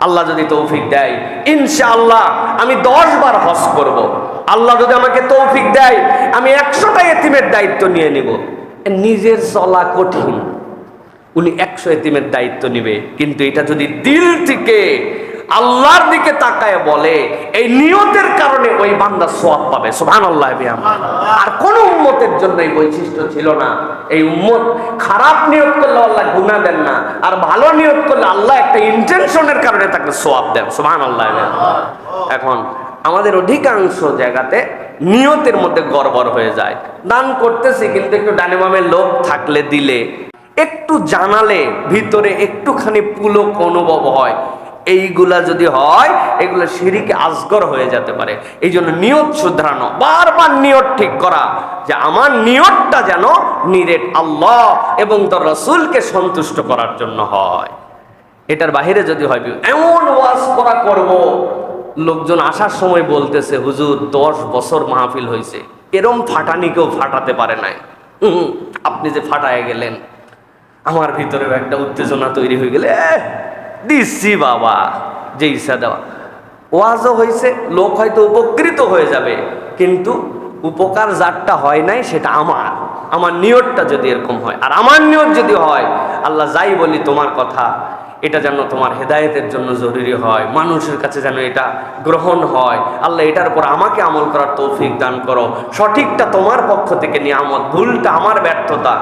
আল্লাহ যদি তৌফিক দেয়, ইনশাআল্লাহ আমি 10 বার হজ করব। আল্লাহ যদি আমাকে তৌফিক দেয়, আমি 100টা এতিমের দায়িত্ব নিয়ে নিব। নিজের চলা কঠিন, উনি 100 এতিমের দায়িত্ব নিবে, কিন্তু এটা যদি দিল থেকে আল্লাহর দিকে তাকায় বলে, এই নিয়তের কারণে ওই বান্দা সওয়াব পাবে। সুবহানাল্লাহ। আর কোন উম্মতের জন্য এই বৈশিষ্ট্য ছিল না। এই উম্মত খারাপ নিয়ত করলে আল্লাহ গুনাহ দেন না, আর ভালো নিয়ত করলে আল্লাহ একটা ইন্টেনশনের কারণে তাকে সওয়াব দেন। সুবহানাল্লাহ। এখন আমাদের অধিকাংশ জায়গাতে নিয়তের মধ্যে গড়বড় হয়ে যায়। দান করতেছি, কিন্তু একটু ডানে বামে লোক থাকলে দিলে, একটু জানালে ভিতরে একটুখানি পুলক অনুভব হয়, এইগুলা যদি হয়, এগুলো শিরকে আসগর হয়ে যেতে পারে। এই জন্য নিয়ত শুধরানো, বারবার নিয়ত ঠিক করা যে আমার নিয়তটা যেন নিরেট আল্লাহ এবং তার রাসূলকে সন্তুষ্ট করার জন্য হয়। এটার বাহিরে যদি হয়, এমন ওয়াজ করা করব, লোকজন আসার সময় বলতেছে হুজুর 10 বছর মাহফিল হয়েছে, এরম ফাটানি কেউ ফাটাতে পারে নাই, আপনি যে ফাটায় গেলেন। আমার ভিতরে একটা উত্তেজনা তৈরি হয়ে গেলে দিচ্ছি বাবা, যে ইচ্ছা দেওয়া ওয়াজও হয়েছে, লোক হয়তো উপকৃত হয়ে যাবে, কিন্তু উপকার যারটা হয় নাই সেটা আমার নিয়তটা যদি এরকম হয়, আর আমার নিয়ত যদি হয় আল্লাহ যাই বলি তোমার কথা এটা যেন তোমার হেদায়েতের জন্য জরুরি হয়, মানুষের কাছে যেন এটা গ্রহণ হয়, আল্লাহ এটার উপর আমাকে আমল করার তৌফিক দান করো, সঠিকটা তোমার পক্ষ থেকে নিয়ামত, ভুলটা আমার ব্যর্থতা।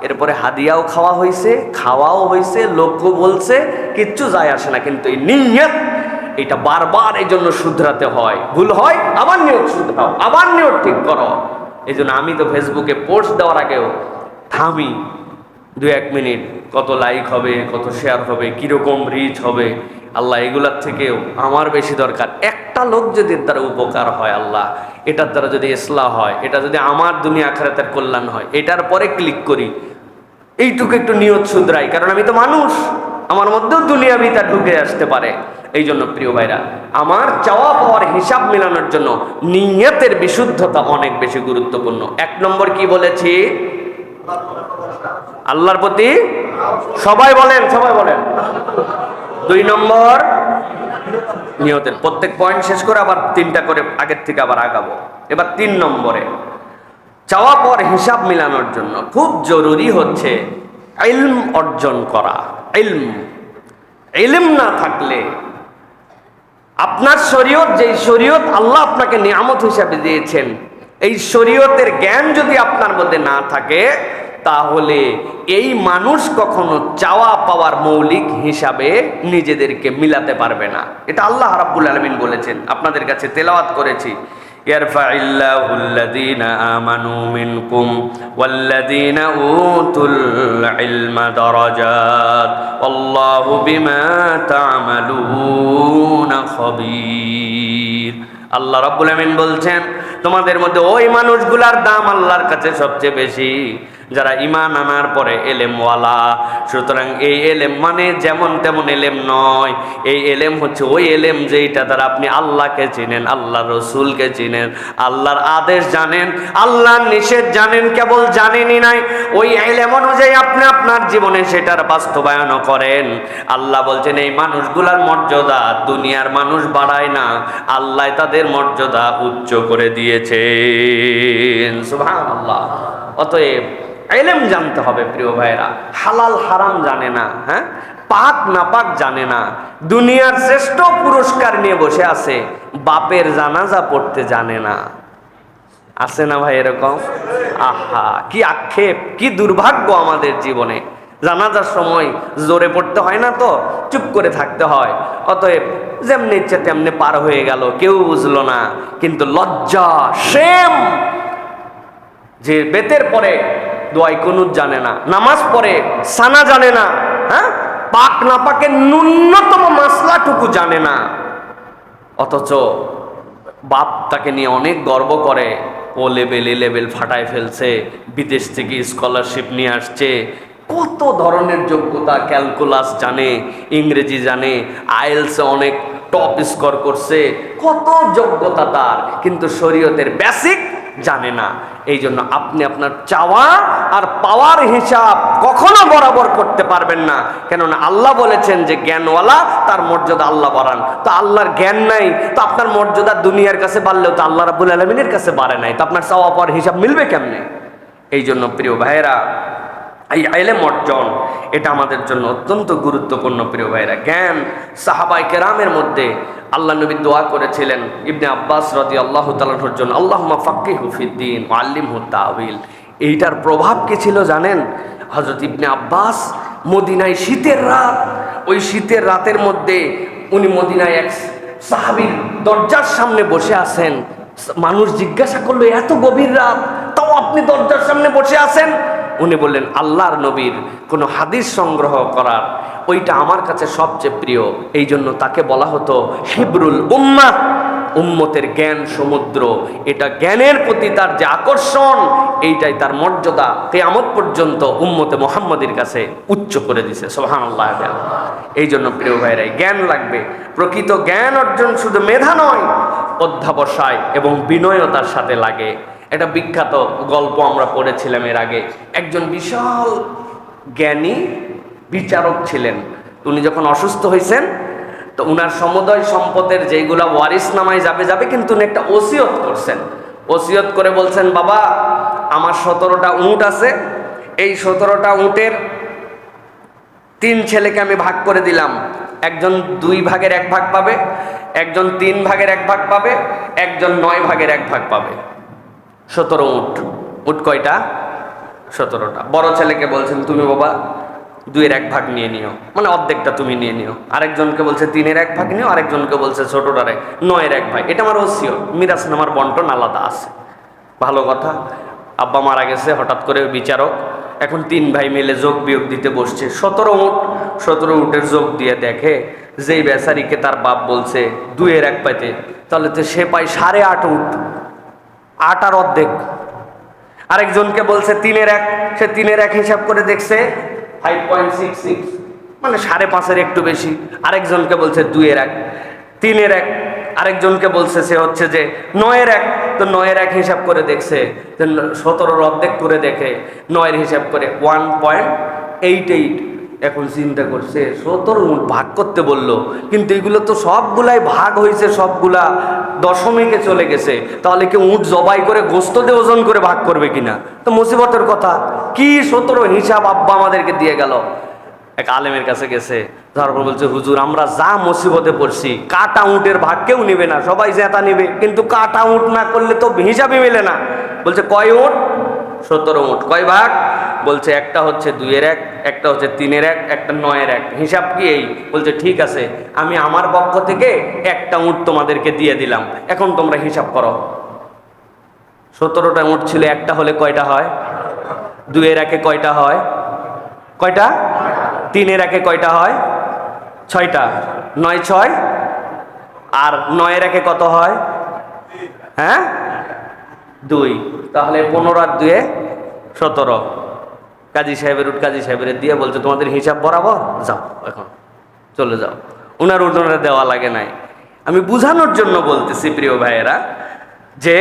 এরপরে হাদিয়াও খাওয়া হয়েছে, খাওয়াও হয়েছে, লোকও বলছে, কিচ্ছু যায় আসে না, কিন্তু এই নিয়ত এটা বারবার এই জন্য শুধরাতে হয়। ভুল হয় আবার নিয়ত শুধরাও, আবার নিয়ত ঠিক করো। এই জন্য আমি তো ফেসবুকে পোস্ট দেওয়ার আগেও থামি 2-1 মিনিট, কত লাইক হবে, কত শেয়ার হবে, কিরকম রিচ হবে, আল্লাহ এগুলার থেকেও আমার বেশি দরকার একটা লোক যদি এর দ্বারা উপকার হয়, আল্লাহ এটার দ্বারা যদি ইসলাহ হয়, এটা যদি আমার দুনিয়া আখিরাতের কল্যাণ হয়, এটার পরে ক্লিক করি। এইটুকু একটু নিয়ত শুধরাই, কারণ আমি তো মানুষ, আমার মধ্যেও দুনিয়াবিতা ঢুকে আসতে পারে। এই জন্য প্রিয় ভাইরা, আমার চাওয়া পাওয়ার হিসাব মেলানোর জন্য নিয়তের বিশুদ্ধতা অনেক বেশি গুরুত্বপূর্ণ। 1 নম্বর কি বলেছি? আল্লাহর প্রতি, সবাই বলেন 2 নম্বর নিয়তের। প্রত্যেক পয়েন্ট শেষ করে আবার 3টা করে আগের থেকে আবার আগাবো। এবার 3 নম্বরে চাওয়া পাওয়ার হিসাব মিলানোর জন্য খুব জরুরি হচ্ছে ইলম অর্জন করা। ইলম না থাকলে আপনার শরীয়ত, যেই শরীয়ত আল্লাহ আপনাকে নিয়ামত হিসাবে দিয়েছেন, এই শরীয়তের জ্ঞান যদি আপনার মধ্যে না থাকে, তাহলে এই মানুষ কখনো চাওয়া পাওয়ার মৌলিক হিসাবে নিজেদেরকে মিলাতে পারবে না। এটা আল্লাহ রাব্বুল আলামিন বলেছেন, আপনাদের কাছে তেলাওয়াত করেছি, ইয়ারফাইল্লাহু আল্লাযীনা আমানু মিনকুম ওয়াল্লাযীনা উতুল ইলমা দারাজাত আল্লাহু বিমা তা'মালুনা খাবীর। আল্লাহ রাব্বুল আলামিন বলছেন, তোমাদের মধ্যে ওই মানুষগুলার দাম আল্লাহর কাছে সবচেয়ে বেশি যারা ঈমান আনার পরে এলেমওয়ালা। সুতরাং এই এলেম মানে যেমন তেমন এলেম নয়, এই এলেম হচ্ছে ওই এলেম যেইটা দ্বারা আপনি আল্লাহকে চিনেন, আল্লাহর রসুলকে চিনেন, আল্লাহর আদেশ জানেন, আল্লাহর নিষেধ জানেন, কেবল জানেনই নাই, ওই এলেম অনুযায়ী আপনি আপনার জীবনে সেটার বাস্তবায়ন করেন। আল্লাহ বলছেন এই মানুষগুলার মর্যাদা দুনিয়ার মানুষ বাড়ায় না, আল্লাহ তাদের মর্যাদা উচ্চ করে দিয়েছেন। সুবহানাল্লাহ। অতএব ইলম জানতে হবে প্রিয় ভাইরা। হালাল হারাম জানে না, হ্যাঁ, পাক না পাক জানে না, দুনিয়ার শ্রেষ্ঠ পুরস্কার নিয়ে বসে আছে, বাপের জানাজা পড়তে জানে না। আছে না ভাই এরকম? আহা, কি আক্ষেপ, কি দুর্ভাগ্য আমাদের জীবনে। জানাজার সময় জোরে পড়তে হয় না, তো চুপ করে থাকতে হয়। অতএব যেমনি ইচ্ছে তেমনি পার হয়ে গেল, কেউ বুঝলো না। কিন্তু লজ্জা, শেম, যে বেতের পরে দোয়াই কুনুত জানে না, নামাজ পড়ে সানা জানে না, হ্যাঁ, পাক না পাকের ন্যূনতম মাসলাটুকু জানে না, অথচ বাপ তাকে নিয়ে অনেক গর্ব করে, ও লেভেল ফাটায় ফেলছে, বিদেশ থেকে স্কলারশিপ নিয়ে আসছে, কত ধরনের যোগ্যতা, ক্যালকুলাস জানে, ইংরেজি জানে, আইএলসে অনেক টপ স্কোর করছে, কত যোগ্যতা তার, কিন্তু শরীয়তের বেসিক জানে না। এই জন্য আপনি আপনার চাওয়া আর পাওয়ার হিসাব কখনো বরাবর করতে পারবেন না, কেননা আল্লাহ বলেছেন যে জ্ঞানওয়ালা তার মর্যাদা আল্লাহ বাড়ান। তো আল্লাহর জ্ঞান নাই, তো আপনার মর্যাদা দুনিয়ার কাছে বাড়লেও তো আল্লাহ রাব্বুল আলামিনের কাছে বাড়ে নাই, তো আপনার চাওয়া পাওয়ার হিসাব মিলবে কেমনে? এই জন্য প্রিয় ভাইয়েরা, এই ইলম অর্জন এটা আমাদের জন্য অত্যন্ত গুরুত্বপূর্ণ। প্রিয় ভাইরা, জ্ঞান সাহাবায়ে কেরামের মধ্যে আল্লাহ নবী দোয়া করেছিলেন ইবনে আব্বাস রাদিয়াল্লাহু তাআলার জন্য, আল্লাহুম্মা ফাক্কিহু ফিদ্দীন ওয়া আল্লিমহু তা'ওয়িল। এইটার প্রভাব কি ছিল জানেন? হযরত ইবনে আব্বাস মদিনায় শীতের রাত, ওই শীতের রাতের মধ্যে উনি মদিনায় এক সাহাবীর দরজার সামনে বসে আছেন। মানুষ জিজ্ঞাসা করলো, এত গভীর রাত তাও আপনি দরজার সামনে বসে আছেন? উনি বললেন আল্লাহর নবীর কোনো হাদিস সংগ্রহ করার ওইটা আমার কাছে সবচেয়ে প্রিয়, এই জন্য তাকে বলা হতো হিব্রুল উম্মাহ, উম্মতের জ্ঞান সমুদ্র। এটা জ্ঞানের প্রতি তার যে আকর্ষণ, এইটাই তার মর্যাদা কিয়ামত পর্যন্ত উম্মতে মুহাম্মাদের কাছে উচ্চ করে দিছে। সুবহানাল্লাহ। এই জন্য প্রিয় ভাইরাই, জ্ঞান লাগবে। প্রকৃত জ্ঞান অর্জন শুধু মেধা নয়, অধ্যাবসায় এবং বিনয়তার সাথে লাগে। একটা বিখ্যাত গল্প আমরা পড়েছিলাম এর আগে। একজন বিশাল জ্ঞানী বিচারক ছিলেন। উনি যখন অসুস্থ হয়েছেন, তো উনার সমুদয় সম্পদের যেগুলা ওয়ারিস নামায় যাবে কিন্তু উনি একটা ওসিয়ত করছেন। ওসিয়ত করে বলছেন, বাবা আমার 17টা উট আছে, এই 17টা উটের 3 ছেলেকে আমি ভাগ করে দিলাম। একজন 2 ভাগের 1 ভাগ পাবে, একজন 3 ভাগের 1 ভাগ পাবে, একজন 9 ভাগের 1 ভাগ পাবে। 17 উট। উট কয়টা? 17টা। বড় ছেলেকে বলছেন, তুমি বাবা 2-এর 1 ভাগ নিয়ে নিও, মানে অর্ধেকটা তুমি নিয়ে নিও। আরেকজনকে বলছে 3-এর 1 ভাগ নিও, আরেকজনকে বলছে ছোটটারে 9-এর 1 ভাগ। এটা আমার ওসিয়ত, মিরাস নামার বন্টন আলাদা আছে। ভালো কথা। আব্বা মারা গেছে, হঠাৎ করে বিচারক এখন 3 ভাই মিলে যোগ বিয়োগ দিতে বসছে। 17 উট, 17 উটের যোগ দিয়ে দেখে যেই বেচারিকে তার বাপ বলছে 2-এর 1 পাইতে, তাহলে তো সে পায় 8.5 উট, 8 আর অর্ধেক। আরেকজনকে বলছে 3-এর 1, সে 3-এর 1 হিসাব করে দেখছে 5.66, মানে 5.5-এর একটু বেশি। আরেকজনকে বলছে 2-এর 1, 3-এর 1। আরেকজনকে বলছে সে হচ্ছে যে 9-এর 1, তো 9-এর 1 হিসাব করে দেখছে, 17-র অর্ধেক করে দেখে 9-এর হিসাব করে 1.88। এখন চিন্তা করছে 17 উট ভাগ করতে বলল, কিন্তু এগুলো তো সবগুলাই ভাগ হয়েছে, সবগুলা দশমিকে চলে গেছে। তাহলে কি উট জবাই করে গোস্ত দিয়ে ওজন করে ভাগ করবে কিনা? তো মুসিবতের কথা। কি 17 হিসাব আব্বা আমাদেরকে দিয়ে গেল। এক আলেমের কাছে গেছে, তারপর বলছে, হুজুর আমরা যা মুসিবতে পড়ছি, কাটা উটের ভাগ কেউ নিবে না, সবাই জেতা নিবে, কিন্তু কাটা উট না করলে তো হিসাবই মেলে না। বলছে কয় উট? 17 উট। কয় ভাগ? বলছে একটা হচ্ছে 2-এর 1, একটা হচ্ছে 3-এর 1, একটা 9-এর 1। হিসাব কি এই? বলছে ঠিক আছে, আমি আমার পক্ষ থেকে একটা উট তোমাদেরকে দিয়ে দিলাম, এখন তোমরা হিসাব করো। 17টা উট ছিল, একটা হলে কয়টা হয়? 2-এর 1-এ কয়টা হয়? কয়টা? 3-এর 1-এ কয়টা হয়? 6টা। 9 6, আর 9-এর 1-এ কত হয়? হ্যাঁ 2। তাহলে 15 আর 2-এ 17। কাজী সাহেবের উঠ কাজী সাহেবের দিয়ে বলছে, তোমাদের হিসাব বরাবর, যাও এখন চলে যাও। উনার উঠোনারে দেওয়া লাগে নাই। আমি বুঝানোর জন্য বলতেছি প্রিয় ভাইয়েরা, যে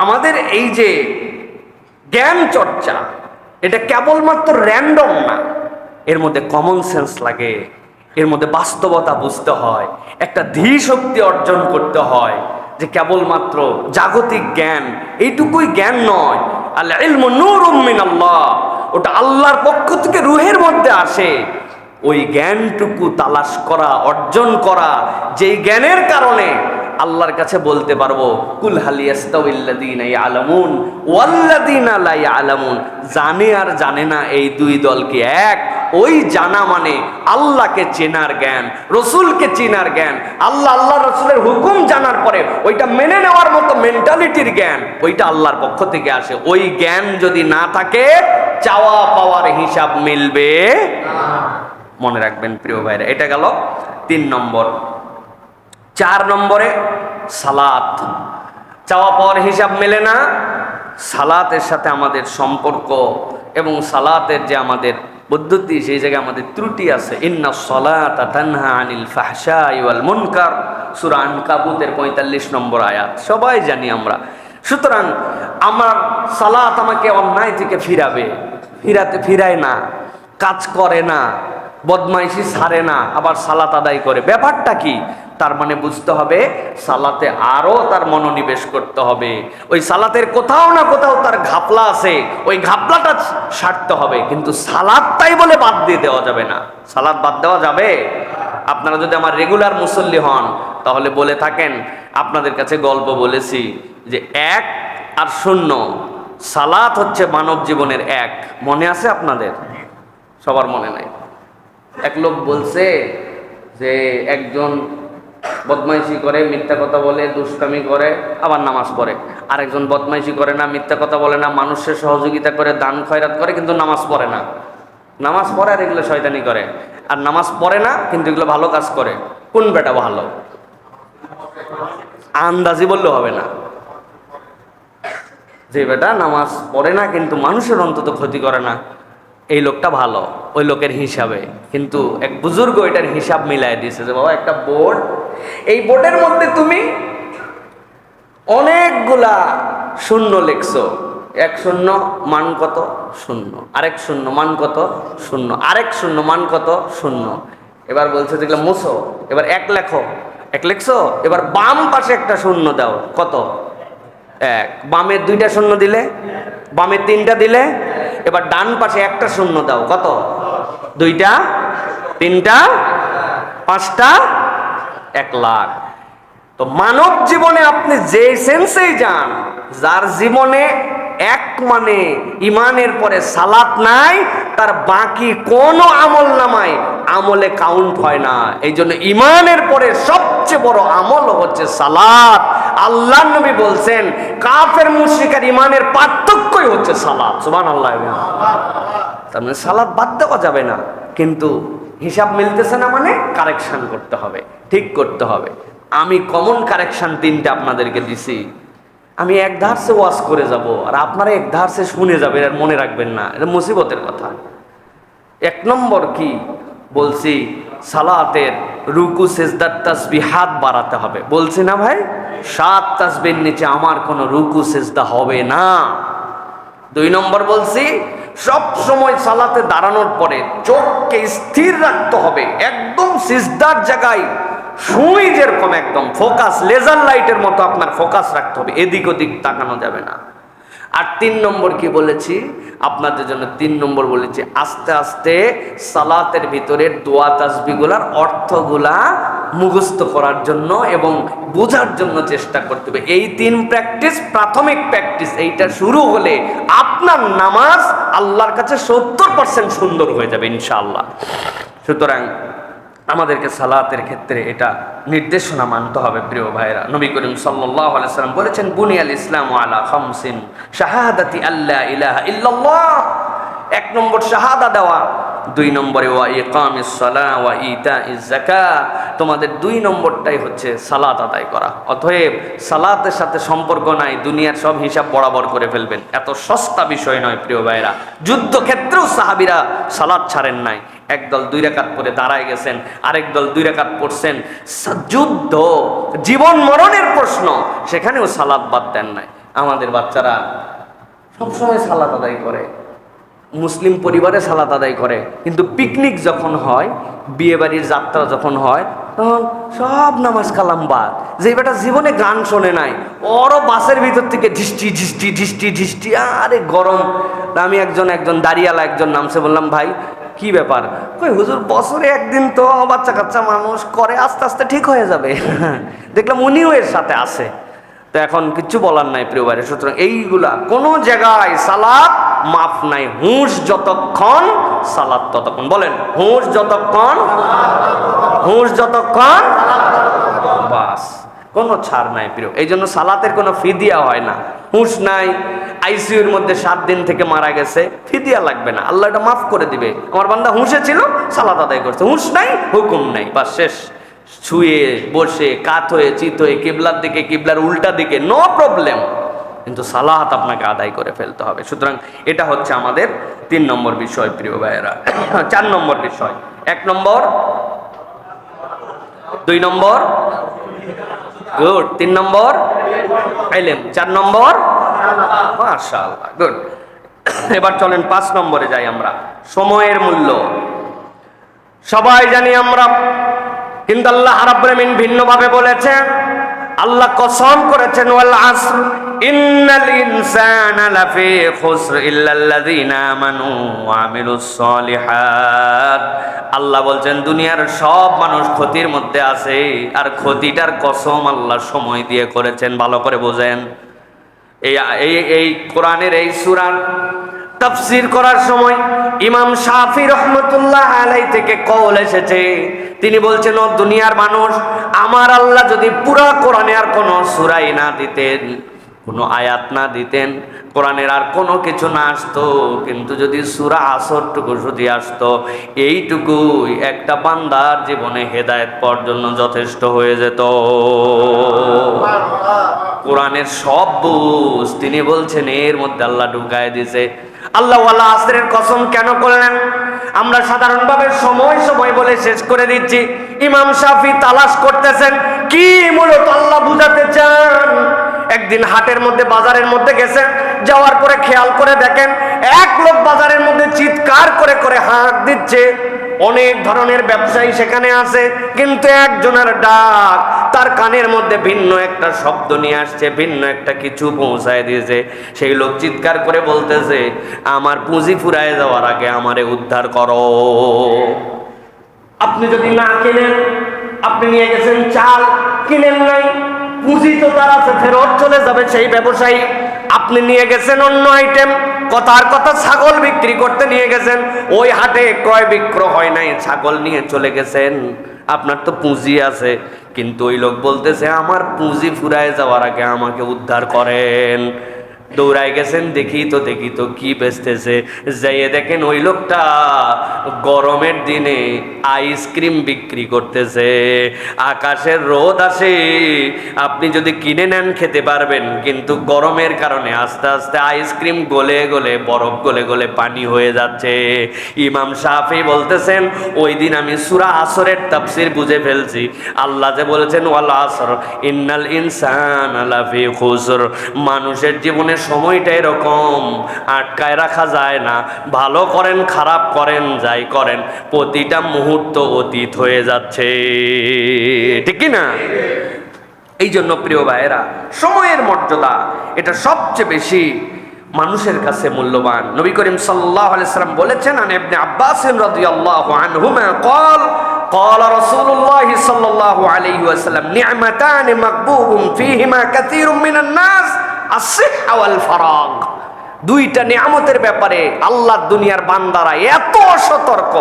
আমাদের এই যে জ্ঞান চর্চা, এটা কেবলমাত্র র্যান্ডম না, এর মধ্যে কমন সেন্স লাগে, এর মধ্যে বাস্তবতা বুঝতে হয়, একটা ধী শক্তি অর্জন করতে হয়। যে কেবলমাত্র জাগতিক জ্ঞান এইটুকুই জ্ঞান নয়। আল ইলমু নূরুম মিনাল্লাহ, ওটা আল্লাহর পক্ষ থেকে রুহের মধ্যে আসে। ওই জ্ঞানটুকু তালাশ করা, অর্জন করা, যেই জ্ঞানের কারণে আল্লাহর কাছে বলতে পারবো, কুল হাল ইয়াস্তাউইল্লাযীনা ইয়ালামুন ওয়াল্লাযীনা লা ইয়ালামুন। জানে আর জানে না এই 2 দল কি এক? ওই জানা মানে আল্লাহকে চেনার জ্ঞান, রসুলকে চেনার জ্ঞান, আল্লাহ রসুলের হুকুম জানার পরে ওইটা মেনে নেওয়ার মতো মেন্টালিটির জ্ঞান, ওইটা আল্লাহর পক্ষ থেকে আসে। ওই জ্ঞান যদি না থাকে, চাওয়া পাওয়ার হিসাব মিলবে না। মনে রাখবেন প্রিয় ভাইরা। এটা গেল 3 নম্বর। 4 নম্বরে সালাত। চাওয়া পাওয়ার হিসাব মেলে না, সালাতের সাথে আমাদের সম্পর্ক এবং সালাতের যে আমাদের পদ্ধতি, সেই জায়গায় আমাদের ত্রুটি আছে। ইন্নাস সালাতা তানহা আনিল ফাহশাই ওয়াল মুনকার, সূরা আনকাবুতের 45 নম্বর আয়াত, সবাই জানি আমরা। সুতরাং আমার সালাত আমাকে অন্যায় থেকে ফিরায় না, কাজ করে না, বদমাইশি ছাড়ে না, আবার সালাত আদায় করে। ব্যাপারটা কি? তার মানে বুঝতে হবে সালাতে আরো তার মনোনিবেশ করতে হবে। ওই সালাতের কোথাও না কোথাও তার ঘাপলা আছে, ওই ঘাপলাটা সারতে হবে। কিন্তু সালাতটাই বলে বাদ দিয়ে দেওয়া যাবে না। সালাত বাদ দেওয়া যাবে? আপনারা যদি আমার রেগুলার মুসল্লি হন, তাহলে বলে থাকেন, আপনাদের কাছে গল্প বলেছি যে 1 আর 0, সালাত হচ্ছে মানব জীবনের 1। মনে আছে আপনাদের? সবার মনে নাই। এক লোক বলছে যে একজন বদমাইশি করে, মিথ্যা কথা বলে, দুষ্কামি করে, আবার নামাজ পড়ে। আরেকজন বদমাইশি করে না, মিথ্যা কথা বলে না, মানুষের সহযোগিতা করে, দান খয়রাত করে, কিন্তু নামাজ পড়ে না। নামাজ পড়ে আর এগুলো শয়তানি করে। আর নামাজ পড়ে না কিন্তু এগুলো ভালো কাজ করে। কোন বেটা ভালো? আন্দাজি বললে হবে না। যে বেটা নামাজ পড়ে না কিন্তু মানুষের অন্তত ক্ষতি করে না, এই লোকটা ভালো ওই লোকের হিসাবে। কিন্তু এক বুজুর্গ এটার হিসাব মিলাই দিয়েছে যে বাবা, একটা বোর্ড, এই বোর্ডের মধ্যে তুমি অনেকগুলা শূন্য লিখছো। এক শূন্য মান কত? শূন্য। আরেক শূন্য মান কত? শূন্য। আরেক শূন্য মান কত? শূন্য। এবার বলছে যেগুলো মুছো, এবার এক লেখো। এক লিখছো, এবার বাম পাশে একটা শূন্য দাও। কত? এক। বামে দুইটা শূন্য দিলে, বামে তিনটা দিলে, এবার ডান পাশে একটা শূন্য দাও। কত? দুইটা, তিনটা, পাঁচটা, 1,00,000। তো মানব জীবনে আপনি যে সেন্সেই যান, যার জীবনে এক মানে ইমানের পরে সালাত নাই, তার বাকি কোনো আমল নামায় আমলে কাউন্ট হয় না। এই জন্য ইমানের পরে সবচেয়ে বড় আমল হচ্ছে সালাত। আল্লাহ নবী বলছেন, কাফের মুশরিকের ইমানের পার্থক্যই হচ্ছে সালাত। সুবহানাল্লাহ। তার মানে সালাত বাদ দেওয়া যাবে না, কিন্তু হিসাব মিলতেছে না মানে কারেকশন করতে হবে, ঠিক করতে হবে। আমি কমন কারেকশন 3টা আপনাদেরকে দিছি। আমি এক ধারসে ওয়াজ করে যাব আর আপনারা এক ধারসে শুনে যাবেন আর মনে রাখবেন না, এটা মুসিবতের কথা। 1 নম্বর কি বলছি? সালাতের রুকু সেজদার তাসবিহাত বাড়াতে হবে। বলছি না ভাই, 7 তাসবির নিচে আমার কোনো রুকু সেজদা হবে না। 2 নম্বর বলছি, সব সময় সালাতে দাঁড়ানোর পরে চোখকে স্থির রাখতে হবে, একদম সিজদার জায়গায় সুই যেরকম একদম ফোকাস, লেজার লাইটের মতো আপনার ফোকাস রাখতে হবে, এদিক ওদিক তাকানো যাবে না। আর 3 নম্বর কি বলেছি আপনাদের জন্য? 3 নম্বর বলেছি, আস্তে আস্তে সালাতের ভিতরের দোয়া তাসবিহগুলার অর্থগুলা মুখস্থ করার জন্য এবং বোঝার জন্য চেষ্টা করতে হবে। এই 3 প্র্যাকটিস, প্রাথমিক প্র্যাকটিস, এইটা শুরু হলে আপনার নামাজ আল্লাহর কাছে 70% সুন্দর হয়ে যাবে ইনশাআল্লাহ। সুতরাং আমাদেরকে সালাতের ক্ষেত্রে এটা নির্দেশনা মানতে হবে প্রিয় ভাইরা। নবী করিম সাল্লাল্লাহু আলাইহি ওয়াসাল্লাম বলেছেন, বুনিয়াল ইসলামু আলা খামসিন, শাহাদাতি আল্লা ইলাহা ইল্লাল্লাহ, 1 নম্বর শাহাদা দেওয়া, 2 নম্বরে ওয়া ইকামিস সালাহ ওয়া ইতাইজ যাকাত, তোমাদের 2 নম্বরটাই হচ্ছে সালাত আদায় করা। অতএব সালাতের সাথে সম্পর্ক নাই, দুনিয়ার সব হিসাব বরাবর করে ফেলবেন, এত সস্তা বিষয় নয় প্রিয় ভাইরা। যুদ্ধক্ষেত্রেও সাহাবীরা সালাত ছাড়েন নাই। একদল 2 রাকাত পরে দাঁড়ায় গেছেন, আরেক দল 2 রাকাত পড়ছেন। যুদ্ধ জীবন মরণের প্রশ্ন, সেখানেও সালাত বাদ দেন নাই। আমাদের বাচ্চারা সবসময় সালাত আদায় করে, মুসলিম পরিবারে সালাত আদায় করে, কিন্তু পিকনিক যখন হয়, বিয়ে বাড়ির যাত্রা যখন হয়, তখন সব নামাজ কালাম বাদ। যে বেটা জীবনে গান শোনে নাই, ওরও বাসের ভিতর থেকে ঢিষ্টি ঢিষ্টি ঢিষ্টি ঢিষ্টি, আরে গরম। আমি একজন দাঁড়িয়ালা একজন নামছে, বললাম ভাই কি ব্যাপার? কই হুজুর, বছরে একদিন তো বাচ্চা কাচ্চা মানুষ করে, আস্তে আস্তে ঠিক হয়ে যাবে। দেখলাম উনিও এর সাথে আছে। তো এখন কিচ্ছু বলার নাই প্রিয় ভাই। সুতরাং এইগুলা কোনো জায়গায় সালাত মাফ নাই। হুঁশ যতক্ষণ সালাত ততক্ষণ। বলেন, হুঁশ যতক্ষণ, হুঁশ যতক্ষণ, বাস, কোনো ছাড় নাই প্রিয়। এই জন্য সালাতের কোনো ফিদিয়া হয় না। হুঁশ নাই, আইসিইউর মধ্যে 7 দিন থেকে মারা গেছে, ফিদিয়া লাগবে না, আল্লাহ এটা মাফ করে দিবে। আমার বান্দা হুঁশে ছিল, সালাত আদায় করছে। হুঁশ নাই, হুকুম নাই, বাস শেষ। শুয়ে বসে কাত হয়ে চিত হয়ে কিবলার দিকে, কিবলার উল্টা দিকে, নো প্রবলেম, কিন্তু সালাত আপনাকে আদায় করে ফেলতে হবে। সুতরাং এটা হচ্ছে আমাদের 3 নম্বর বিষয় প্রিয় ভাইয়েরা। 4 নম্বর বিষয়, 1 নম্বর, 2 নম্বর, গুড, 3 নম্বর ইলম, 4 নম্বর মাশাআল্লাহ, গুড। এবার চলেন 5 নম্বরে যাই আমরা, সময়ের মূল্য। সবাই জানি আমরা, কিন্তু আল্লাহ রাব্বুল আলামিন ভিন্নভাবে বলেছেন। আল্লাহ কসম করেছেন, ওয়াল আসর ইন্নাল ইনসানা লাফি খুসর ইল্লাল্লাযিনা আমানু ওয়া আমিলুস সলিহাত। আল্লাহ বলছেন দুনিয়ার সব মানুষ ক্ষতির মধ্যে আছে, আর ক্ষতিটার কসম আল্লাহ সময় দিয়ে করেছেন। ভালো করে বোঝেন, এই কোরআনের এই সূরার তাফসীর করার সময় ইমাম শাফি রহমতুল্লাহ আলাইহি থেকে কওল এসেছে, তিনি বলছেন, ও দুনিয়ার মানুষ, আমার আল্লাহ যদি পুরা কোরআনে আর কোনো সূরাই না দিতেন, কোনো আয়াত না দিতেন, কোরআনের আর কোনো কিছু না আসতো, কিন্তু যদি সূরা আসরটুকু যদি আসতো, এইটুকুই একটা বান্দার জীবনে হেদায়েত পাওয়ার জন্য যথেষ্ট হয়ে যেত। কোরআনের সব বুঝ তিনি বলছেন এর মধ্যে আল্লাহ ঢুকায় দিয়েছে। আল্লাহ ওয়ালা আসরের কসম কেন করলেন? আমরা সাধারণভাবে সময় সময় বলে শেষ করে দিচ্ছি। ইমাম শাফি তালাশ করতেছেন কি মূলত আল্লাহ বুঝাতে চান। একদিন হাটের মধ্যে, বাজারের মধ্যে গেছেন, যাওয়ার পরে খেয়াল করে দেখেন এক লোক বাজারের মধ্যে চিৎকার করে করে হাঁক দিচ্ছে। অনেক ধরনের ব্যবসায়ী সেখানে আছে, কিন্তু একজনের ডাক তার কানের মধ্যে ভিন্ন একটা শব্দ নিয়ে আসছে, ভিন্ন একটা কিছু পৌঁছায় দিয়েছে। সেই লোক চিৎকার করে বলতেছে, আমার পুঁজি ফুরায় যাওয়ার আগে আমারে উদ্ধার করো। আপনি যদি না কিনেন, আপনি নিয়ে গেছেন চাল, কিনেন নাই, পুঁজি তো তার আছে, ফেরত চলে যাবে সেই ব্যবসায়ী। আপনি নিয়ে গেছেন অন্য আইটেম, কথার কথা ছাগল বিক্রি করতে নিয়ে গেছেন, ওই হাটে ক্রয় বিক্রয় হয় নাই, ছাগল নিয়ে চলে গেছেন, আপনার তো পুঁজি আছে, কিন্তু ওই লোক বলতেছে আমার পুঁজি ফুরায় যাওয়ার আগে আমাকে উদ্ধার করেন। দৌড়ায় গেছেন, দেখি তো কি বেচতেছে। যাইয়ে দেখেন ওই লোকটা গরমের দিনে আইসক্রিম বিক্রি করতেছে। আকাশের রোদ আসে, আপনি যদি কিনে নেন খেতে পারবেন, কিন্তু গরমের কারণে আস্তে আস্তে আইসক্রিম গলে গলে, বরফ গলে গলে পানি হয়ে যাচ্ছে। ইমাম শাফি বলতেছেন ওই দিন আমি সূরা আসরের তাফসীর বুঝে ফেলছি। আল্লাহ যে বলেছেন ওয়াল আসর ইন্নাল ইনসানা লাফি খুসর, মানুষের জীবনে সময়টা এরকম, আটকায় রাখা যায় না। ভালো করেন খারাপ করেন যাই করেন, প্রতিটা মুহূর্ত অতীত হয়ে যাচ্ছে, ঠিক কি না? এই জন্য প্রিয় ভাইয়েরা, সময়ের মর্যাদা এটা সবচেয়ে বেশি মানুষের কাছে মূল্যবান। নবী করিম সাল্লাল্লাহু আলাইহি সাল্লাম বলেছেন, আন ইবনে আব্বাস রাদিয়াল্লাহু আনহুমা قال قال رسول الله صلى الله عليه وسلم نعمتان مغبوب فيهما كثير من الناس الصحة والفراغ। দুইটা নিয়ামতের ব্যাপারে আল্লাহ দুনিয়ার বান্দারা এত সতর্ক,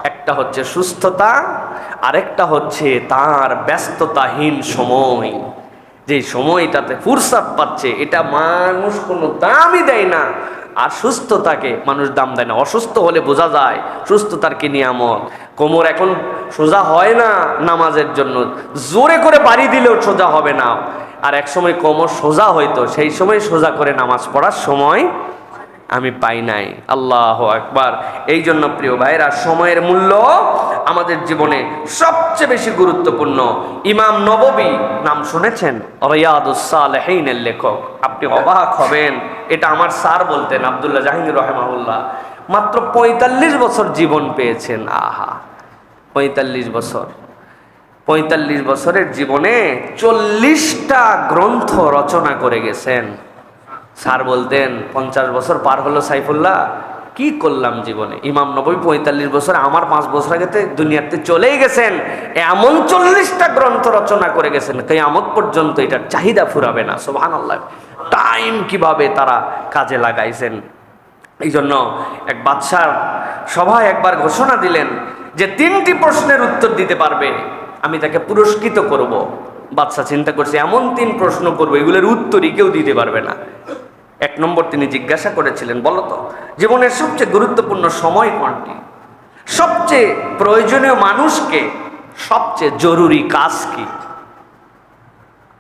একটা হচ্ছে সুস্থতা, আরেকটা হচ্ছে তার ব্যস্ততাহীন সময়। যে সময়টাতে ফুরসাত পাচ্ছে, এটা মানুষ কোনো দামই দেয় না। আর সুস্থতাকে মানুষ দাম দেয় না। অসুস্থ হলে বোঝা যায় সুস্থতার কি নিয়ামত। কোমর এখন সোজা হয় না নামাজের জন্য, জোরে করে বাড়ি দিলেও সোজা হবে না। আর এক সময় কোমর সোজা হইতো, সেই সময় সোজা করে নামাজ পড়ার সময় আমি পাই নাই। আল্লাহু আকবার। এই জন্য প্রিয় ভাইরা, সময়ের মূল্য আমাদের জীবনে সবচেয়ে বেশি গুরুত্বপূর্ণ। ইমাম নববী নাম শুনেছেন? রিয়াদুস সালেহিনের লেখক। আপনি অবাক হবেন, এটা আমার স্যার বলতেন, আব্দুল্লাহ জাহাঙ্গীর রাহিমাহুল্লাহ। মাত্র ৪৫ বছর জীবন পেয়েছেন। আহা, ৪৫ বছর, ৪৫ বছরের জীবনে ৪০টা গ্রন্থ রচনা করে গেছেন। স্যার বলতেন ৫০ বছর পার হলো সাইফুল্লাহ, কি করলাম জীবনে। ইমাম নবী ৪৫ বছর, আমার ৫ বছর আগে দুনিয়াতে চলেই গেছেন, এমন ৪০টা গ্রন্থ রচনা করে গেছেন, কিয়ামত পর্যন্ত এটার চাহিদা ফুরাবে না। সুবহানাল্লাহ। টাইম কিভাবে তারা কাজে লাগাইছেন। এই জন্য এক বাদশার সভায় একবার ঘোষণা দিলেন যে ৩টি প্রশ্নের উত্তর দিতে পারবে আমি তাকে পুরস্কৃত করব। বাদশা চিন্তা করছে এমন ৩ প্রশ্ন করবো, এগুলোর উত্তরই কেউ দিতে পারবে না। ১ নম্বর তিনি জিজ্ঞাসা করেছিলেন, বলো তো জীবনের সবচেয়ে গুরুত্বপূর্ণ সময় কোনটি? সবচেয়ে প্রয়োজনীয় মানুষকে? সবচেয়ে জরুরি কাজ কি?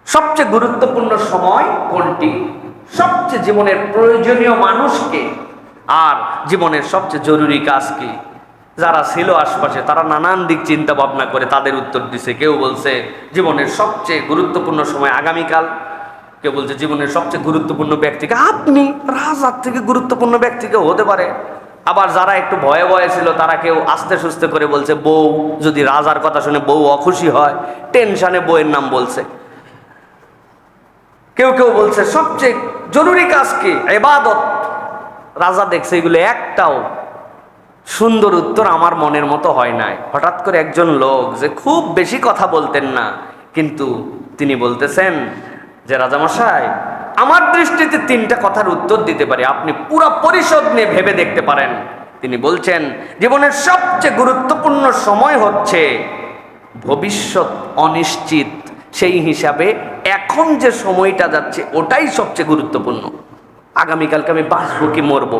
সবচেয়ে গুরুত্বপূর্ণ সময় কোনটি? সবচেয়ে জীবনের প্রয়োজনীয় মানুষকে? আর জীবনের সবচেয়ে জরুরি কাজ কি? যারা ছিল আশপাশে তারা নানান দিক চিন্তা ভাবনা করে তাদের উত্তর দিছে। কেউ বলছে জীবনের সবচেয়ে গুরুত্বপূর্ণ সময় আগামীকাল, কেউ বলছে জীবনের সবচেয়ে গুরুত্বপূর্ণ ব্যক্তিকে আপনি, রাজার থেকে গুরুত্বপূর্ণ ব্যক্তিকে হতে পারে। আবার যারা একটু ভয়ে ভয়ে ছিল তারা কেউ আস্তে সুস্তে করে বলছে বউ, যদি রাজার কথা শুনে বউ অখুশি হয়, টেনশনে বউয়ের নাম বলছে। কেউ কেউ বলছে সবচেয়ে জরুরি কাজ কি? ইবাদত। রাজা দেখছে এগুলো একটাও সুন্দর উত্তর আমার মনের মতো হয় নাই। হঠাৎ করে একজন লোক, যে খুব বেশি কথা বলতেন না, কিন্তু তিনি বলতেছেন যে রাজামশাই আমার দৃষ্টিতে তিনটা কথার উত্তর দিতে পারি, আপনি পুরো পরিষদ নিয়ে ভেবে দেখতে পারেন। তিনি বলছেন জীবনের সবচেয়ে গুরুত্বপূর্ণ সময় হচ্ছে ভবিষ্যৎ অনিশ্চিত, সেই হিসাবে এখন যে সময়টা যাচ্ছে ওটাই সবচেয়ে গুরুত্বপূর্ণ। আগামীকালকে আমি বাঁচবো কি মরবো,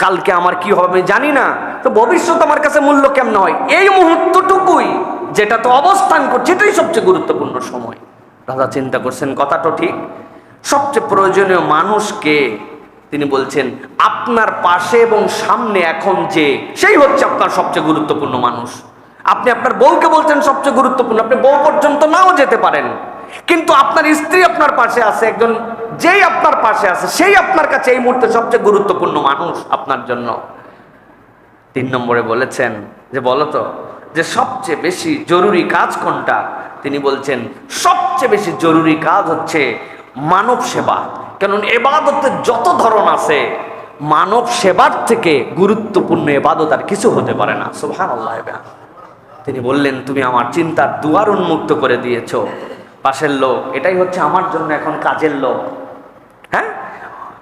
কালকে আমার কি হবে আমি জানি না, তো ভবিষ্যৎ আমার কাছে মূল্য কেমন হয়, এই মুহূর্তটুকুই যেটা তো অবস্থান করছে এটাই সবচেয়ে গুরুত্বপূর্ণ সময়। দাদা চিন্তা করছেন কথাটা ঠিক। সবচেয়ে প্রয়োজনীয় মানুষকে তিনি বলছেন আপনার পাশে এবং সামনে এখন যে, সেই হচ্ছে আপনার সবচেয়ে গুরুত্বপূর্ণ মানুষ। আপনি আপনার বউকে বলছেন সবচেয়ে গুরুত্বপূর্ণ, আপনি বউ পর্যন্ত নাও যেতে পারেন, কিন্তু আপনার স্ত্রী আপনার পাশে আছে, একজন যেই আপনার পাশে আছে সেই আপনার কাছে এই মুহূর্তে সবচেয়ে গুরুত্বপূর্ণ মানুষ আপনার জন্য। 3 নম্বরে বলেছেন যে বলতো যে সবচেয়ে বেশি জরুরি কাজ কোনটা? তিনি বলছেন সবচেয়ে বেশি জরুরি কাজ হচ্ছে মানব সেবা। কারণ ইবাদতের যত ধরন আছে, মানব সেবার থেকে গুরুত্বপূর্ণ ইবাদত আর কিছু হতে পারে না। সুবহানাল্লাহ। তিনি বললেন তুমি আমার চিন্তার দুয়ার উন্মুক্ত করে দিয়েছো। পাশের লোক এটাই হচ্ছে আমার জন্য এখন কাজের লোক। হ্যাঁ,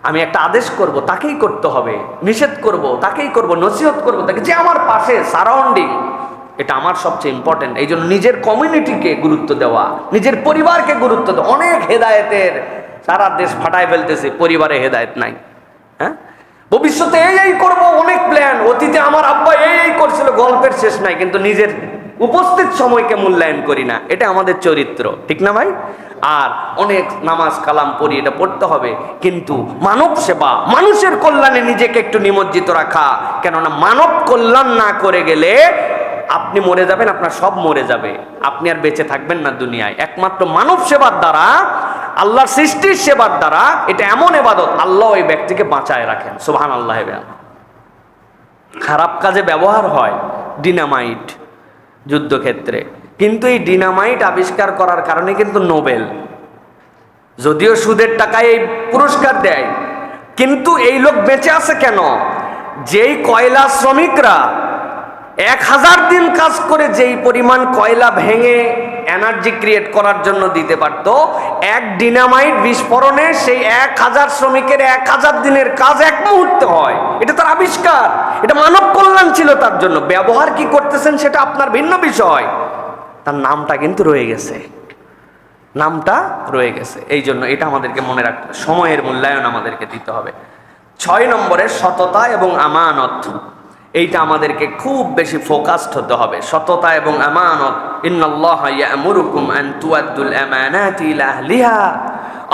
আমি একটা আদেশ করব তাকেই করতে হবে, নিষেধ করব তাকেই করব, নসিহত করব তাকে, যে আমার পাশে সারাউন্ডিং, এটা আমার সবচেয়ে ইম্পর্টেন্ট। এই জন্য নিজের কমিউনিটিকে গুরুত্ব দেওয়া, নিজের পরিবারকে গুরুত্ব দেওয়া। অনেক হেদায়েতের সারা দেশ ফাটায় ফেলতেছে, পরিবারে হেদায়েত নাই। হ্যাঁ, ভবিষ্যতে এই করব, অনেক প্ল্যান, অতীতে আমার আব্বা এই করছিল, গল্পের শেষ নাই, কিন্তু নিজের উপস্থিত সময়কে মূল্যায়ন করি না। এটা আমাদের চরিত্র, ঠিক না ভাই? আর অনেক নামাজ কালাম পড়ি, এটা পড়তে হবে, কিন্তু মানব সেবা, মানুষের কল্যাণে নিজেকে একটু নিমজ্জিত রাখা। কেননা মানব কল্যাণ না করে গেলে আপনি মরে যাবেন, আপনার সব মরে যাবে, আপনি আর বেঁচে থাকবেন না দুনিয়ায়। একমাত্র মানব সেবার দ্বারা, আল্লাহর সৃষ্টির সেবার দ্বারা, এটা এমন ইবাদত আল্লাহ ওই ব্যক্তিকে বাঁচায় রাখেন। সুবহানাল্লাহ। খারাপ কাজে ব্যবহার হয় ডিনামাইট যুদ্ধক্ষেত্রে, কিন্তু এই ডিনামাইট আবিষ্কার করার কারণে কিন্তু নোবেল, যদিও সুদের টাকায় এই পুরস্কার দেয়, কিন্তু এই লোক বেঁচে আছে কেন? যেই কয়লা শ্রমিকরা 1000 দিন কাজ করে যেই পরিমাণ কয়লা ভেঙে এনার্জি ক্রিয়েট করার জন্য দিতে পারত, এক ডিনামাইট বিস্ফোরণে সেই 1000 শ্রমিকের 1000 দিনের কাজ এক মুহূর্তে হয়। এটা তার আবিষ্কার, এটা মানব কল্যাণ ছিল তার জন্য। ব্যবহার কি করতেছেন সেটা আপনার ভিন্ন বিষয়, তার নামটা কিন্তু রয়ে গেছে, নামটা রয়ে গেছে। এই জন্য এটা আমাদেরকে মনে রাখতে হবে, সময়ের মূল্যায়ন আমাদেরকে দিতে হবে। 6 নম্বরে সততা এবং আমানত, এইটা আমাদেরকে খুব বেশি ফোকাসড হতে হবে। সততা এবং আমানত। ইন্নাল্লাহা ইয়া'মুরুকুম আন তুআদ্দুল আমানাতি ইলা আহলিহা।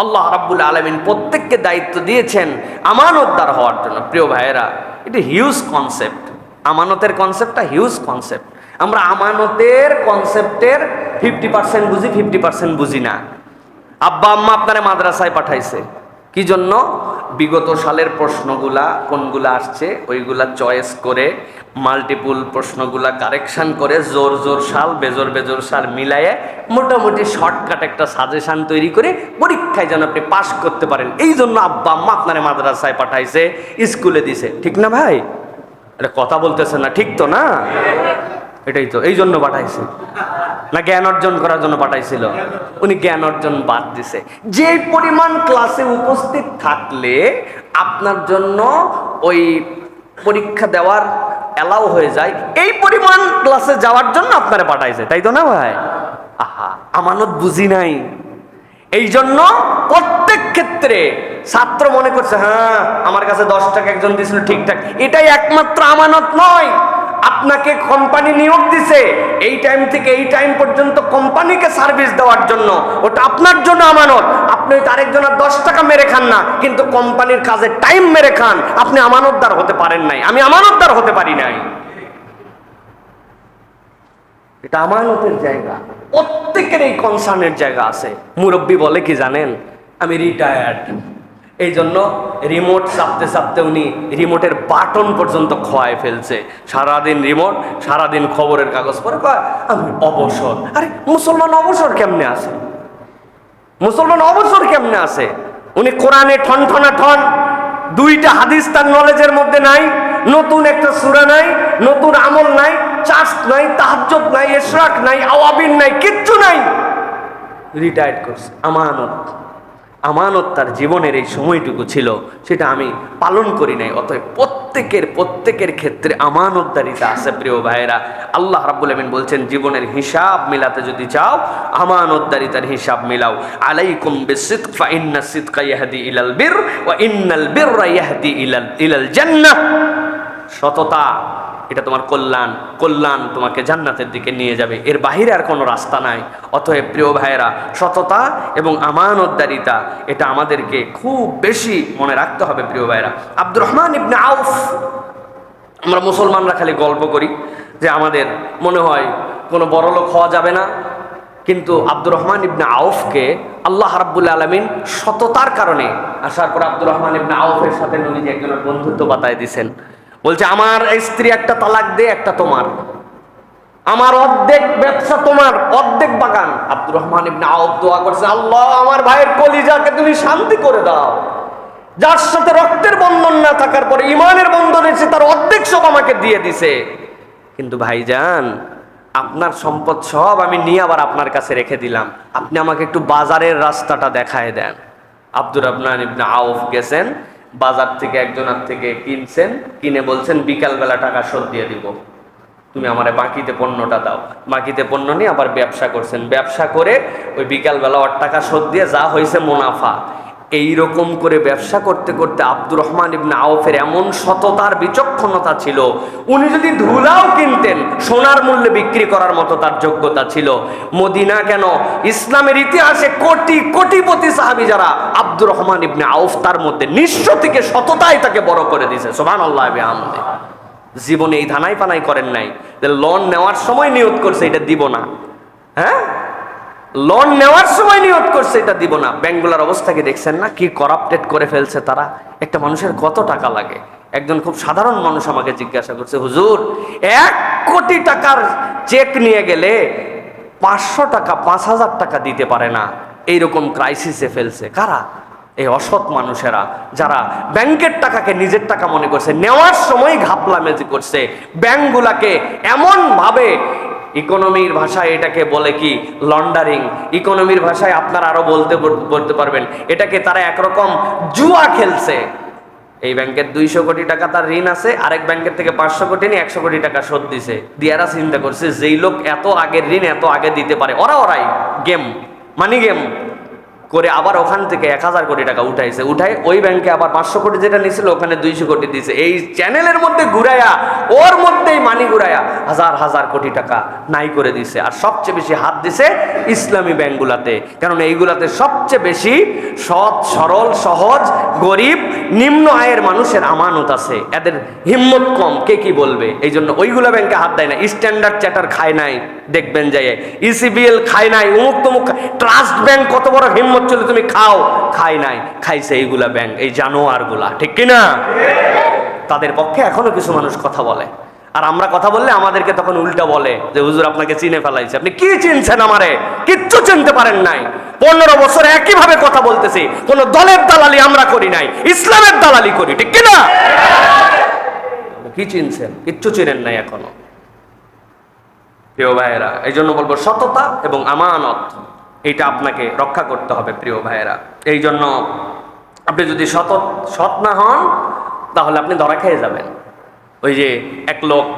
আল্লাহ রাব্বুল আলামিন প্রত্যেককে দায়িত্ব দিয়েছেন আমানতদার হওয়ার জন্য। প্রিয় ভাইয়েরা, এটা হিউজ কনসেপ্ট, আমানতের কনসেপ্টটা হিউজ কনসেপ্ট। আমরা আমানতের কনসেপ্টের 50% বুঝি, 50% বুঝি না। আব্বা আম্মা আপনারে মাদ্রাসায় পাঠাইছে কি জন্য? বিগত সালের প্রশ্নগুলা কোনগুলা আসছে ওইগুলা চয়েস করে, মাল্টিপুল প্রশ্নগুলা কারেকশন করে, জোর জোর সাল বেজোর বেজোর সাল মিলায়ে মোটামুটি শর্টকাট একটা সাজেশন তৈরি করে পরীক্ষায় যেন আপনি পাস করতে পারেন। এই জন্য আব্বা আম্মা আপনারে মাদ্রাসায় পাঠাইছে, স্কুলে দিছে, ঠিক না ভাই? এটা কথা বলতেছেন না, ঠিক তো না? এটাই তো, এই জন্য পাঠাইছে না জ্ঞান অর্জন করার জন্য পাঠাইছিল? উনি জ্ঞান অর্জন বাদ দিছে। যে পরিমাণ ক্লাসে উপস্থিত থাকলে আপনার জন্য ওই পরীক্ষা দেওয়ার অ্যালাউ হয়ে যায়, এই পরিমাণ ক্লাসে যাওয়ার জন্য আপনারা পাঠাইছে, তাই তো না ভাই? আহা, আমানত বুঝি নাই। এই জন্য প্রত্যেক ক্ষেত্রে ছাত্র মনে করছে হ্যাঁ আমার কাছে 10 টাকা একজন দিয়েছিল ঠিকঠাক, এটাই একমাত্র আমানত নয়। আপনাকে কোম্পানি নিয়োগ দিছে এই টাইম থেকে এই টাইম পর্যন্ত কোম্পানিকে সার্ভিস দেওয়ার জন্য, ওটা আপনার জন্য আমানত। আপনি আরেকজনের 10 টাকা মেরে খান না, কিন্তু কোম্পানির কাজে টাইম মেরে খান, আপনি আমানতদার হতে পারেন নাই, আমি আমানতদার হতে পারি নাই। এটা আমানতের জায়গা, প্রত্যেকের এই কনসার্নের জায়গা আছে। মুরব্বী বলে কি জানেন, আমি রিটায়ার্ড, এই জন্য রিমোট চাপতে চাপতে উনি রিমোটের বাটন পর্যন্ত খোয়ায় ফেলছে। সারাদিন রিমোট, সারাদিন খবরের কাগজ পড়ে, কয় আমি অবসর। আরে মুসলমান অবসর কেমনে আছে? মুসলমান অবসর কেমনে আছে? উনি কোরআনে ঠন ঠনা ঠন, 2টা হাদিস তার নলেজের মধ্যে নাই, নতুন একটা সূরা নাই, নতুন আমল নাই, চার্জ নাই, তাহাজ্জুদ নাই, ইশরাক নাই, আওয়াবিন নাই, কিচ্ছু নাই। রিটায়ার্ড করছে। আমানত, আমানত তার জীবনের এই সময়টুকু ছিল, সেটা আমি পালন করি নাই। অতএব প্রত্যেকের ক্ষেত্রে আমানতদারিতা আছে প্রিয় ভাইয়েরা। আল্লাহ রাব্বুল আমিন বলছেন, জীবনের হিসাব মিলাতে যদি চাও আমানতদারিতার হিসাব মিলাও। আলাইকুম বিসিদক ফা ইন্না সিদকা ইয়াহদি ইলাল বির ওয়া ইন্নাল বিররা ইয়াহদি ইলাল জান্নাহ। সততা এটা তোমার কল্যাণ তোমাকে জান্নাতের দিকে নিয়ে যাবে, এর বাহিরে আর কোনো রাস্তা নাই। অতএব প্রিয় ভাইয়েরা, সততা এবং আমানতদারিতা এটা আমাদেরকে খুব বেশি মনে রাখতে হবে প্রিয় ভাইয়েরা। আব্দুর রহমান ইবনে আউফ, আমরা মুসলমানরা খালি গল্প করি যে আমাদের মনে হয় কোনো বড় লোক হওয়া যাবে না, কিন্তু আব্দুর রহমান ইবনে আউফকে আল্লাহ রাব্বুল আলামিন সততার কারণে আসার পর আব্দুর রহমান ইবনে আউফের সাথে নবীজি একজনের বন্ধুত্ব বাতায় দিয়েছেন। বলছে, আমার স্ত্রী একটা তালাক দে, একটা তোমার, আমার অর্ধেক ব্যবসা তোমার, অর্ধেক বাগান। আব্দুর রহমান ইবনে আউফ দোয়া করছে, আল্লাহ আমার ভাইয়ের কলিজাকে তুমি শান্তি করে দাও, যার সাথে রক্তের বন্ধন না থাকার পরে ইমানের বন্ধন এসে তার অর্ধেক সব আমাকে দিয়ে দিছে। কিন্তু ভাইজান, আপনার সম্পদ সব আমি নিয়ে আবার আপনার কাছে রেখে দিলাম, আপনি আমাকে একটু বাজারের রাস্তাটা দেখায় দেন। আব্দুর রহমান ইবনে আউফ গেছেন, বাজার থেকে একজনের থেকে কিনছেন, কিনে বলছেন বিকালবেলা টাকা শোধ দিয়ে দিব, তুমি আমারে বাকিতে পণ্যটা দাও। বাকিতে পণ্য নিয়ে আবার ব্যবসা করছেন, ব্যবসা করে ওই বিকালবেলা ওর টাকা শোধ দিয়ে যা হয়েছে মুনাফা। এই রকম করে ব্যবসা করতে করতে আব্দুর রহমান ইবনে আউফের এমন সততার বিচক্ষণতা ছিল, উনি যদি ধুলাও কিনতেন সোনার মূল্যে বিক্রি করার মতো তার যোগ্যতা ছিল। মদিনা কেন, ইসলামের ইতিহাসে কোটি কোটিপতি সাহাবী যারা, আব্দুর রহমান ইবনে আউফ তার মধ্যে নিঃস্ব থেকে সততাই তাকে বড় করে দিয়েছে। সুবহানাল্লাহ বিহামদি। জীবনে এই ধানাই পানাই করেন নাই যে লোন নেওয়ার সময় নিয়ত করছে এটা দিব না, হ্যাঁ, লোন নেওয়ার সময় নিয়ত করছে এটা দিব না। ব্যাংকগুলোর অবস্থাকে দেখছেন না, কি করাপ্টেড করে ফেলছে তারা। একটা মানুষের কত টাকা লাগে? একজন খুব সাধারণ মানুষ আমাকে জিজ্ঞাসা করছে, হুজুর 1 কোটি টাকার চেক নিয়ে গেলে 500 টাকা 5000 টাকা দিতে পারে না, এইরকম ক্রাইসিসে ফেলছে। কারা? এই অসৎ মানুষেরা, যারা ব্যাংকের টাকাকে নিজের টাকা মনে করছে, নেওয়ার সময় ঘাপলামেজি করছে। ব্যাংকগুলাকে এমন ভাবে, ইকোনমির ভাষায় এটাকে বলে কি লন্ডারিং, ইকোনমির ভাষায় আপনারা আরো বলতে পারবেন, এটাকে তারা একরকম জুয়া খেলছে। এই ব্যাংকের 200 কোটি টাকা তার ঋণ আছে, আরেক ব্যাংকের থেকে 500 কোটি নিয়ে 100 কোটি টাকা শোধ দিছে। দিয়ারা চিন্তা করছে যেই লোক এত আগের ঋণ এত আগে দিতে পারে, ওরাই গেম, মানি গেম করে আবার ওখান থেকে 1000 কোটি টাকা উঠাইছে। উঠায় ওই ব্যাংকে আবার 500 কোটি যেটা নিয়েছিল ওখানে 200 কোটি দিয়েছে। এই চ্যানেলের মধ্যে ঘুরাইয়া, ওর মধ্যেই মানি ঘুরাইয়া হাজার হাজার কোটি টাকা নাই করে দিছে। আর সবচেয়ে বেশি হাত দিছে ইসলামী ব্যাংকগুলাতে, কারণ এইগুলাতে সবচেয়ে বেশি সৎ সরল সহজ গরিব নিম্ন আয়ের মানুষের আমানত আছে, এদের হিম্মত কম, কে কি বলবে, এই জন্য ওইগুলা ব্যাংকে হাত দেয় না। স্ট্যান্ডার্ড চার্টার খায় নাই, দেখবেন যাই ইসিবিএল খায় নাই, অমুক তমুক ট্রাস্ট ব্যাংক কত বড় হিম্মত চলে তুমি খাও, খায় নাই, খাইছে এইগুলা ব্যাংক, এই জানোয়ার গুলা, ঠিক কিনা? তাদের পক্ষে এখনো কিছু মানুষ কথা বলে, আর আমরা কথা বললে আমাদেরকে তখন উল্টা বলে যে হুজুর আপনাকে চিনে ফেলাইছে। আপনি কি চিনছেন? আমারে কিচ্ছু চিনতে পারেন নাই। 15 বছর একইভাবে কথা বলতেছি, কোন দলের দালালি আমরা করি নাই, ইসলামের দালালি করি, ঠিক কিনা? কি চিনছেন? কিচ্ছু চিনেন নাই এখনো। প্রিয় ভাইয়েরা, এই জন্য বলবো সততা এবং আমানত এটা আপনাকে রক্ষা করতে হবে প্রিয় ভাইয়েরা। এই জন্য আপনি যদি সৎ না হন তাহলে আপনি ধরা খেয়ে যাবেন। ওই যে এক লোক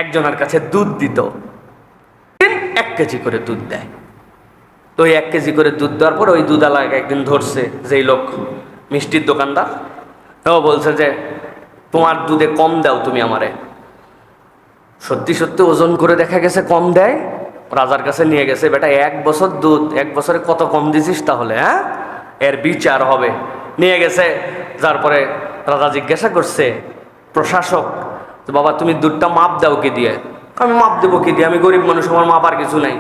একজনের কাছে দুধ দিত, 1 কেজি করে দুধ দেয়। তো ওই 1 কেজি করে দুধ দেওয়ার পর ওই দুধওয়ালাকে একদিন ধরছে যেই লোক, মিষ্টির দোকানদার। তো বলছে যে তোমার দুধে কম দাও তুমি আমারে। সত্যি সত্যি ওজন করে দেখা গেছে কম দেয়। রাজার কাছে নিয়ে গেছে, বেটা 1 বছর দুধ, 1 বছরে কত কম দিছিস তাহলে, হ্যাঁ, এর বিচার হবে। নিয়ে গেছে, যার পরে রাজা জিজ্ঞাসা করছে প্রশাসক, তো বাবা তুমি দুধটা মাপ দাও কি দিয়ে? আমি মাপ দেবো কি দিয়ে, আমি গরিব মানুষ, আমার মাপ আর কিছু নাই।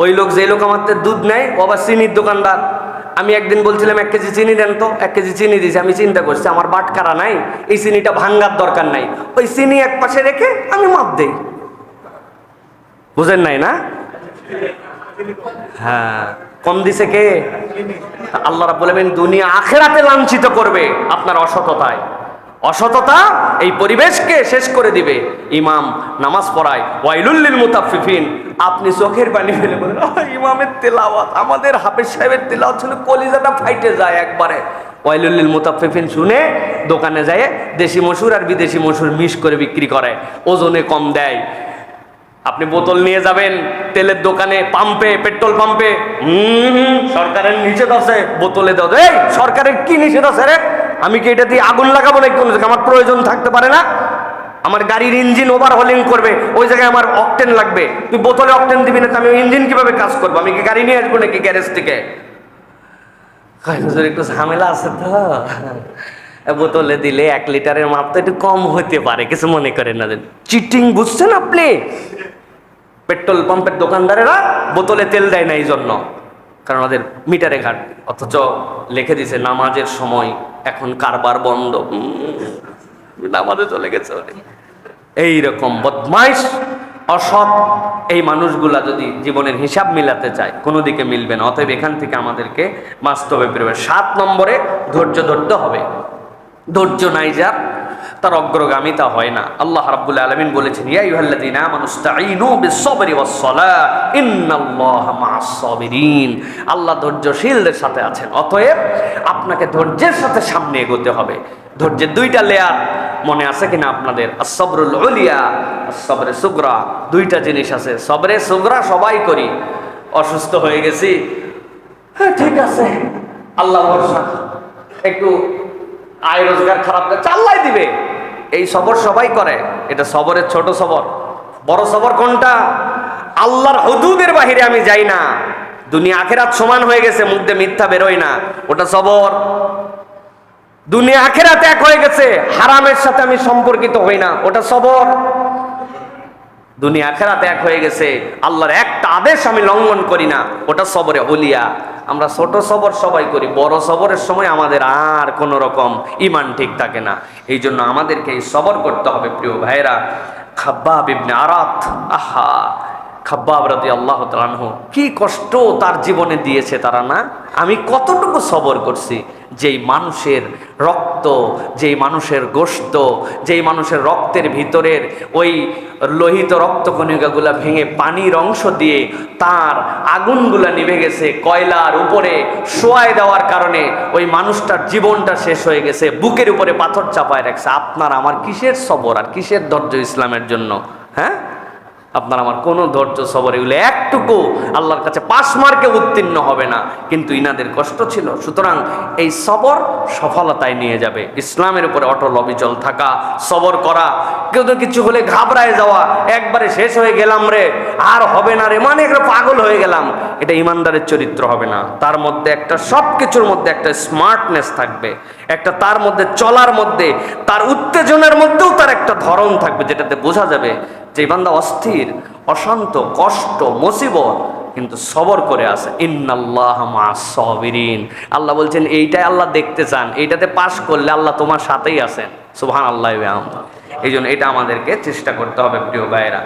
ওই লোক, যে লোক আমার দুধ নেয় ও আবার চিনির দোকানদার। আমি একদিন বলছিলাম 1 কেজি চিনি দেন তো, 1 কেজি চিনি দিয়েছি। আমি চিন্তা করছি আমার বাটখারা নাই, এই চিনিটা ভাঙ্গার দরকার নাই, ওই চিনি এক পাশে রেখে আমি মাপ দেই। বুঝেন নাই না? হ্যাঁ, কম দিছে কে? আল্লাহ রাব্বুল আলামিন দুনিয়া আখিরাতে লাঞ্ছিত করবে আপনার অসততায়। অসততা এই পরিবেশকে শেষ করে দিবে। ইমাম নামাজ পড়ায়, ওয়াইলুল লিল মুতাফফিফিন, আপনি চোখের পানি ফেলে বলেন ইমামের তেলাওয়াত, আমাদের হাফেজ সাহেবের তেলাওয়াত শুনে কলিজাটা ফাইটে যায় একবারে। ওয়াইলুল লিল মুতাফফিফিন শুনে দোকানে যায় দেশি মসুর আর বিদেশি মসুর মিশ করে বিক্রি করে, ওজনে কম দেয়। আপনি বোতল নিয়ে যাবেন তেলের দোকানে, পাম্পে, পেট্রোল পাম্পে, সরকারের নিষেধ আছে বোতলে দাও। এই সরকারের কি নিষেধ আছে রে? আমি কি এটা দিয়ে আগুন লাগাবো নাকি? কোনো জায়গায় আমার প্রয়োজন থাকতে পারে না? আমার গাড়ির ইঞ্জিন ওভারহলিং করবে, ওই জায়গায় আমার অকটেন লাগবে, তুই বোতলে অকটেন দিবি না, আমি ইঞ্জিন কিভাবে কাজ করবো? আমি কি গাড়ি নিয়ে আসবো নাকি গ্যারেজ থেকে? একটু ঝামেলা আছে তো, বোতলে দিলে 1 লিটারের মাপ তো একটু কম হতে পারে, কিছু মনে করেন না। চিটিং বুঝছেন আপনি? পেট্রোল পাম্পের দোকানদারেরা বোতলে তেল দেয় না এই জন্য, কারণ ওদের মিটারে ঘাট, অথচ লিখে দিছে নামাজের সময় এখন কারবার বন্ধ, নামাজে চলে গেছে। এইরকম বদমাইশ অসৎ এই মানুষগুলা যদি জীবনের হিসাব মিলাতে চায়, কোনো দিকে মিলবে না। অতএব এখান থেকে আমাদেরকে বাস্তবে বেরোবে। 7 নম্বরে ধৈর্য ধরতে হবে। ধৈর্য নাই যার, তার অগ্রগামিতা হয় না। আল্লাহ রাব্বুল আলামিন বলেছেন, ইয়া আইয়ুহাল্লাযীনা আমানুস্তাঈনু বিস-সাবরি ওয়াস-সালাহ ইন্নাল্লাহা মা'আস-সাবিরিন। আল্লাহ ধৈর্যশীলদের সাথে আছেন। অতএব আপনাকে ধৈর্যের সাথে সামনে এগোতে হবে। ধৈর্যের 2টা লেয়ার মনে আছে কিনা আপনাদের? আস-সাবরুল উলিয়া, আস-সাবরে সুগরা, 2টা জিনিস আছে। সবরে সুগরা সবাই করি, অসুস্থ হয়ে গেছি, হ্যাঁ ঠিক আছে আল্লাহ ভরসা, একটু আয় রোজগার খারাপ চাল্লাই দিবে, এই সবর সবাই করে। এটা সবরের ছোট সবর। বড় সবর কোনটা? আল্লাহর হুদুদের বাহিরে আমি যাই না, দুনিয়া আখেরাত সমান হয়ে গেছে, মুখ দিয়ে মিথ্যা বেরোয় না, ওটা সবর। দুনিয়া আখেরাত এক হয়ে গেছে, হারামের সাথে আমি সম্পর্কিত হই না, ওটা সবর। দুনিয়া আখেরাত এক হয়ে গেছে, আল্লাহর একটা আদেশ আমি লঙ্ঘন করি না, ওটা সবরে উলিয়া। আমরা ছোট সবর সবাই করি, বড় সবরের সময় আমাদের আর কোন রকম ইমান ঠিক থাকে না। এই জন্য আমাদেরকে এই সবর করতে হবে। প্রিয় ভাইরা, খাব্বাব ইবনে আরাত, আহা, খাব্বাব রাদিয়াল্লাহু তাআলা আনহু কি কষ্ট তার জীবনে দিয়েছে তারা না? আমি কতটুকু সবর করছি। যেই মানুষের রক্ত, যেই মানুষের গোশত, যেই মানুষের রক্তের ভিতরের ওই লোহিত রক্তকণিকাগুলা ভেঙে পানির অংশ দিয়ে তার আগুনগুলা নিভে গেছে, কয়লার উপরে শোয়ায় দেওয়ার কারণে ওই মানুষটার জীবনটা শেষ হয়ে গেছে, বুকের উপরে পাথর চাপায় রাখছে। আপনার আমার কিসের সবর আর কিসের ধৈর্য ইসলামের জন্য? হ্যাঁ, আপনার আমার কোনো ধৈর্য সবর এগুলো একটুকু আল্লাহর কাছে 5 মার্কে উত্তীর্ণ হবে না, কিন্তু ইনাদের কষ্ট ছিল। সুতরাং এই সবর সফলতায় নিয়ে যাবে। ইসলামের উপরে অটল অবিচল থাকা, সবর করা, কেউ তো কিছু হলে ঘাবড়ায় যাওয়া, একবারে শেষ হয়ে গেলাম রে, আর হবে না রে, মানে একটা পাগল হয়ে গেলাম, এটা ইমানদারের চরিত্র হবে না। তার মধ্যে একটা, সব কিছুর মধ্যে একটা স্মার্টনেস থাকবে, একটা তার মধ্যে চলার মধ্যে, তার উত্তেজনার মধ্যেও তার একটা ধরন থাকবে, যেটাতে বোঝা যাবে যে বান্দা অস্থির, অশান্ত, কষ্ট, মুসিবত, কিন্তু সবর করে আছে। ইন্নাল্লাহা মা'আস-সাবিরিন। আল্লাহ বলছেন এইটাই আল্লাহ দেখতে চান, এইটাতে পাশ করলে আল্লাহ তোমার সাথেই আছেন। সুবহানাল্লাহি ওয়া বিহামদিহি। এই জন্য এটা আমাদেরকে চেষ্টা করতে হবে প্রিয় ভাইয়েরা।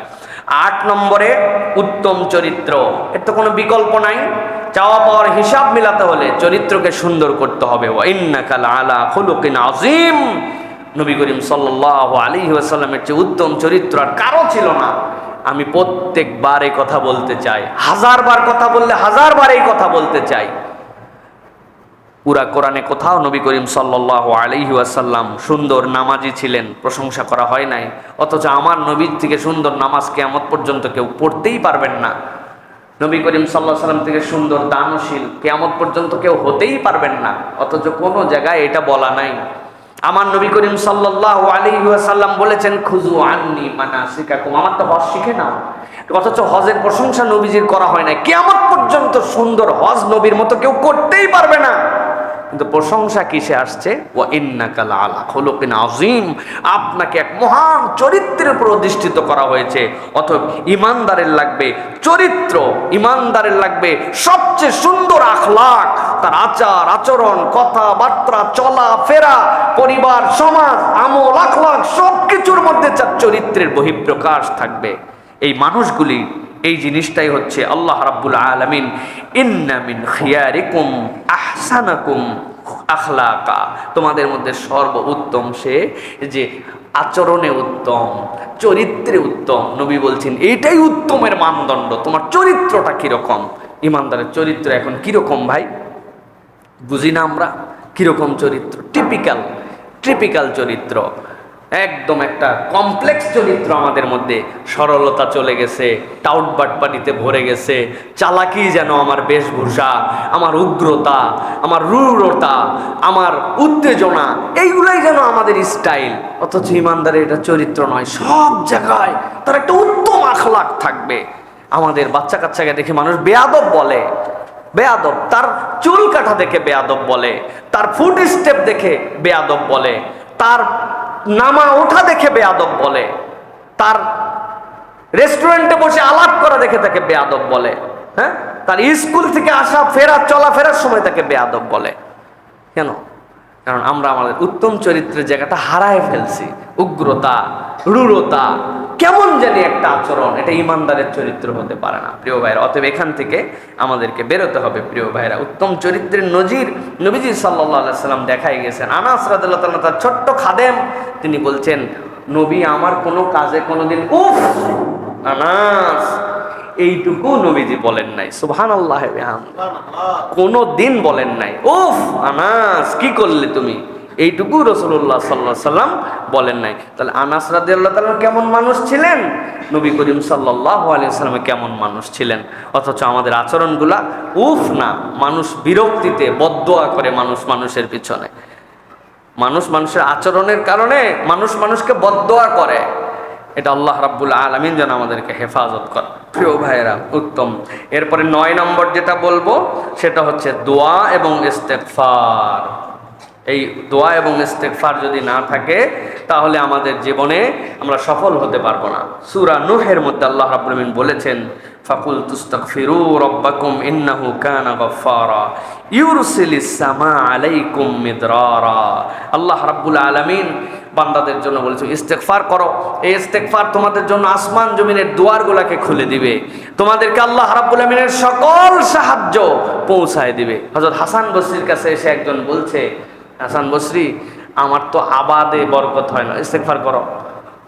8 নম্বরে উত্তম চরিত্র, এর তো কোনো বিকল্প নাই। চাওয়া পাওয়ার হিসাব মিলাতে হলে চরিত্রকে সুন্দর করতে হবে। ওয়া ইন্নাকা লাআলা খুলুকিন আযীম। নবী করিম সাল্লাল্লাহু আলাইহি ওয়াসাল্লামের যে উত্তম চরিত্র আর কারো ছিল না। আমি প্রত্যেকবার এই কথা বলতে চাই, 1000 বার কথা বললে 1000 বার এই কথা বলতে চাই। পুরা কোরআনে কোথাও নবী করিম সাল্লাল্লাহু আলাইহি ওয়াসাল্লাম সুন্দর নামাজি ছিলেন প্রশংসা করা হয় নাই। অথচ আমার নবীর থেকে সুন্দর নামাজ কিয়ামত পর্যন্ত কেউ পড়তেই পারবেন না। নবী করিম সাল্লাল্লাহু আলাইহি ওয়াসাল্লাম থেকে সুন্দর দানশীল কিয়ামত পর্যন্ত কেউ হতেই পারবেন না। অথচ কোনো জায়গায় এটা বলা নাই। আমার নবী করিম সাল্লাল্লাহু আলাইহি ওয়াসাল্লাম বলেছেন, খুযু আন্নী মানাসিকাকুম, আমার তো হজ শিখে নাও। অথচ হজের প্রশংসা নবীজির করা হয় না। কিয়ামত পর্যন্ত সুন্দর হজ নবীর মতো কেউ করতেই পারবে না। কিন্তু প্রশংসা কিসে আসছে? ওয়া ইন্নাকা লাআলা খুলুকিন আযীম, আপনাকে এক মহান চরিত্রের উপর অধিষ্ঠিত করা হয়েছে। অতএব ইমানদারের লাগবে চরিত্র, ইমানদারের লাগবে সবচেয়ে সুন্দর আখলাক, তার আচার আচরণ, কথাবার্তা, চলা ফেরা, পরিবার, সমাজ, আমল, আখলাক সবকিছুর মধ্যে তার চরিত্রের বহিঃপ্রকাশ থাকবে। এই মানুষগুলি, এই জিনিসটাই হচ্ছে আল্লাহ রাব্বুল আলামিন ইন্না মিন খিয়ারিকুম আহসানাকুম আখলাকা, তোমাদের মধ্যে সর্ব উত্তম সে যে আচরণে উত্তম, চরিত্রে উত্তম। নবী বলছেন এইটাই উত্তমের মানদণ্ড। তোমার চরিত্রটা কিরকম? ইমানদারের চরিত্র এখন কিরকম ভাই বুঝি না আমরা? কিরকম চরিত্র? টিপিক্যাল চরিত্র, একদম একটা কমপ্লেক্স চরিত্র আমাদের মধ্যে। সরলতা চলে গেছে, টাউট বাটপাটিতে ভরে গেছে, চালাকি যেন আমার বেশভূষা, আমার উগ্রতা, আমার রূঢ়তা, আমার উত্তেজনা, এইগুলাই যেন আমাদের স্টাইল। অথচ ইমানদারের এটা চরিত্র নয়। সব জায়গায় তার একটা উত্তম আখলাক থাকবে। আমাদের বাচ্চা কাচ্চাকে দেখে মানুষ বেয়াদব বলে, বেয়াদব, তার চুল কাটা দেখে বেয়াদব বলে, তার ফুট স্টেপ দেখে বেয়াদব বলে, তার নামা ওঠা দেখে বেয়াদব বলে, তার রেস্টুরেন্টে বসে আলাপ করা দেখে তাকে বেয়াদব বলে, হ্যাঁ, তার স্কুল থেকে আসা চলাফেরার সময় তাকে বেয়াদব বলে। কেন? কারণ আমরা আমাদের উত্তম চরিত্রের জায়গাটা হারায় ফেলছি। উগ্রতা, রূঢ়তা, কেমন জানি একটা আচরণ, এটা ইমানদারের চরিত্র হতে পারে না প্রিয় ভাইরা। অতএব এখান থেকে আমাদেরকে বেরোতে হবে প্রিয় ভাইরা। উত্তম চরিত্রের নজির নবীজি সাল্লাল্লাহু আলাইহি সাল্লাম দেখাই গেছেন। আনাস রাদিয়াল্লাহু তাআলা তার ছোট্ট খাদেম, তিনি বলছেন নবী আমার কোনো কাজে কোনোদিন উফ আনাস এইটুকু নবীজি বলেন নাই। সুবহানাল্লাহ, কোনো দিন বলেন নাই উফ আনাস কি করলে তুমি, এইটুকু রাসূলুল্লাহ সাল্লাল্লাহু আলাইহি সাল্লাম বলেন নাই। তাহলে আনাস রাদিয়াল্লাহু তাআলা কেমন মানুষ ছিলেন, নবী করিম সাল্লাল্লাহু আলাইহি সাল্লাম কেমন মানুষ ছিলেন। অথচ আমাদের আচরণগুলা উফ না, মানুষ বিরক্তিতে বদদোয়া করে মানুষের পিছনে, মানুষের আচরণের কারণে মানুষকে বদদোয়া করে। এটা আল্লাহ রাব্বুল আলামিন যেন আমাদেরকে হেফাজত করে প্রিয় ভাইয়েরা। উত্তম। এরপরে 9 নম্বর যেটা বলবো সেটা হচ্ছে দোয়া এবং ইস্তেগফার। এই দোয়া এবং ইস্তেগফার যদি না থাকে তাহলে আমাদের জীবনে আমরা সফল হতে পারবো না। সূরা নূহের মধ্যে আল্লাহ রাব্বুল আলামিন বলেছেন ফাকুল তুস্তাগফিরু রাব্বাকুম ইন্নাহু কানা গাফফারা ইউরসিলিস সামা আলাইকুম মিদরারা। আল্লাহ রাব্বুল আলামিন বান্দাদের জন্য বলেছে ইস্তেগফার করো। এই ইস্তেগফার তোমাদের জন্য আসমান জমিনের দুয়ারগুলোকে খুলে দিবে, তোমাদেরকে আল্লাহ রাব্বুল আলামিনের সকল সাহায্য পৌঁছায় দিবে। হযরত হাসান বসরির কাছে এসে একজন বলছে, হাসান বসরি আমার তো আবাদে বরকত হয় না, ইস্তেগফার করো।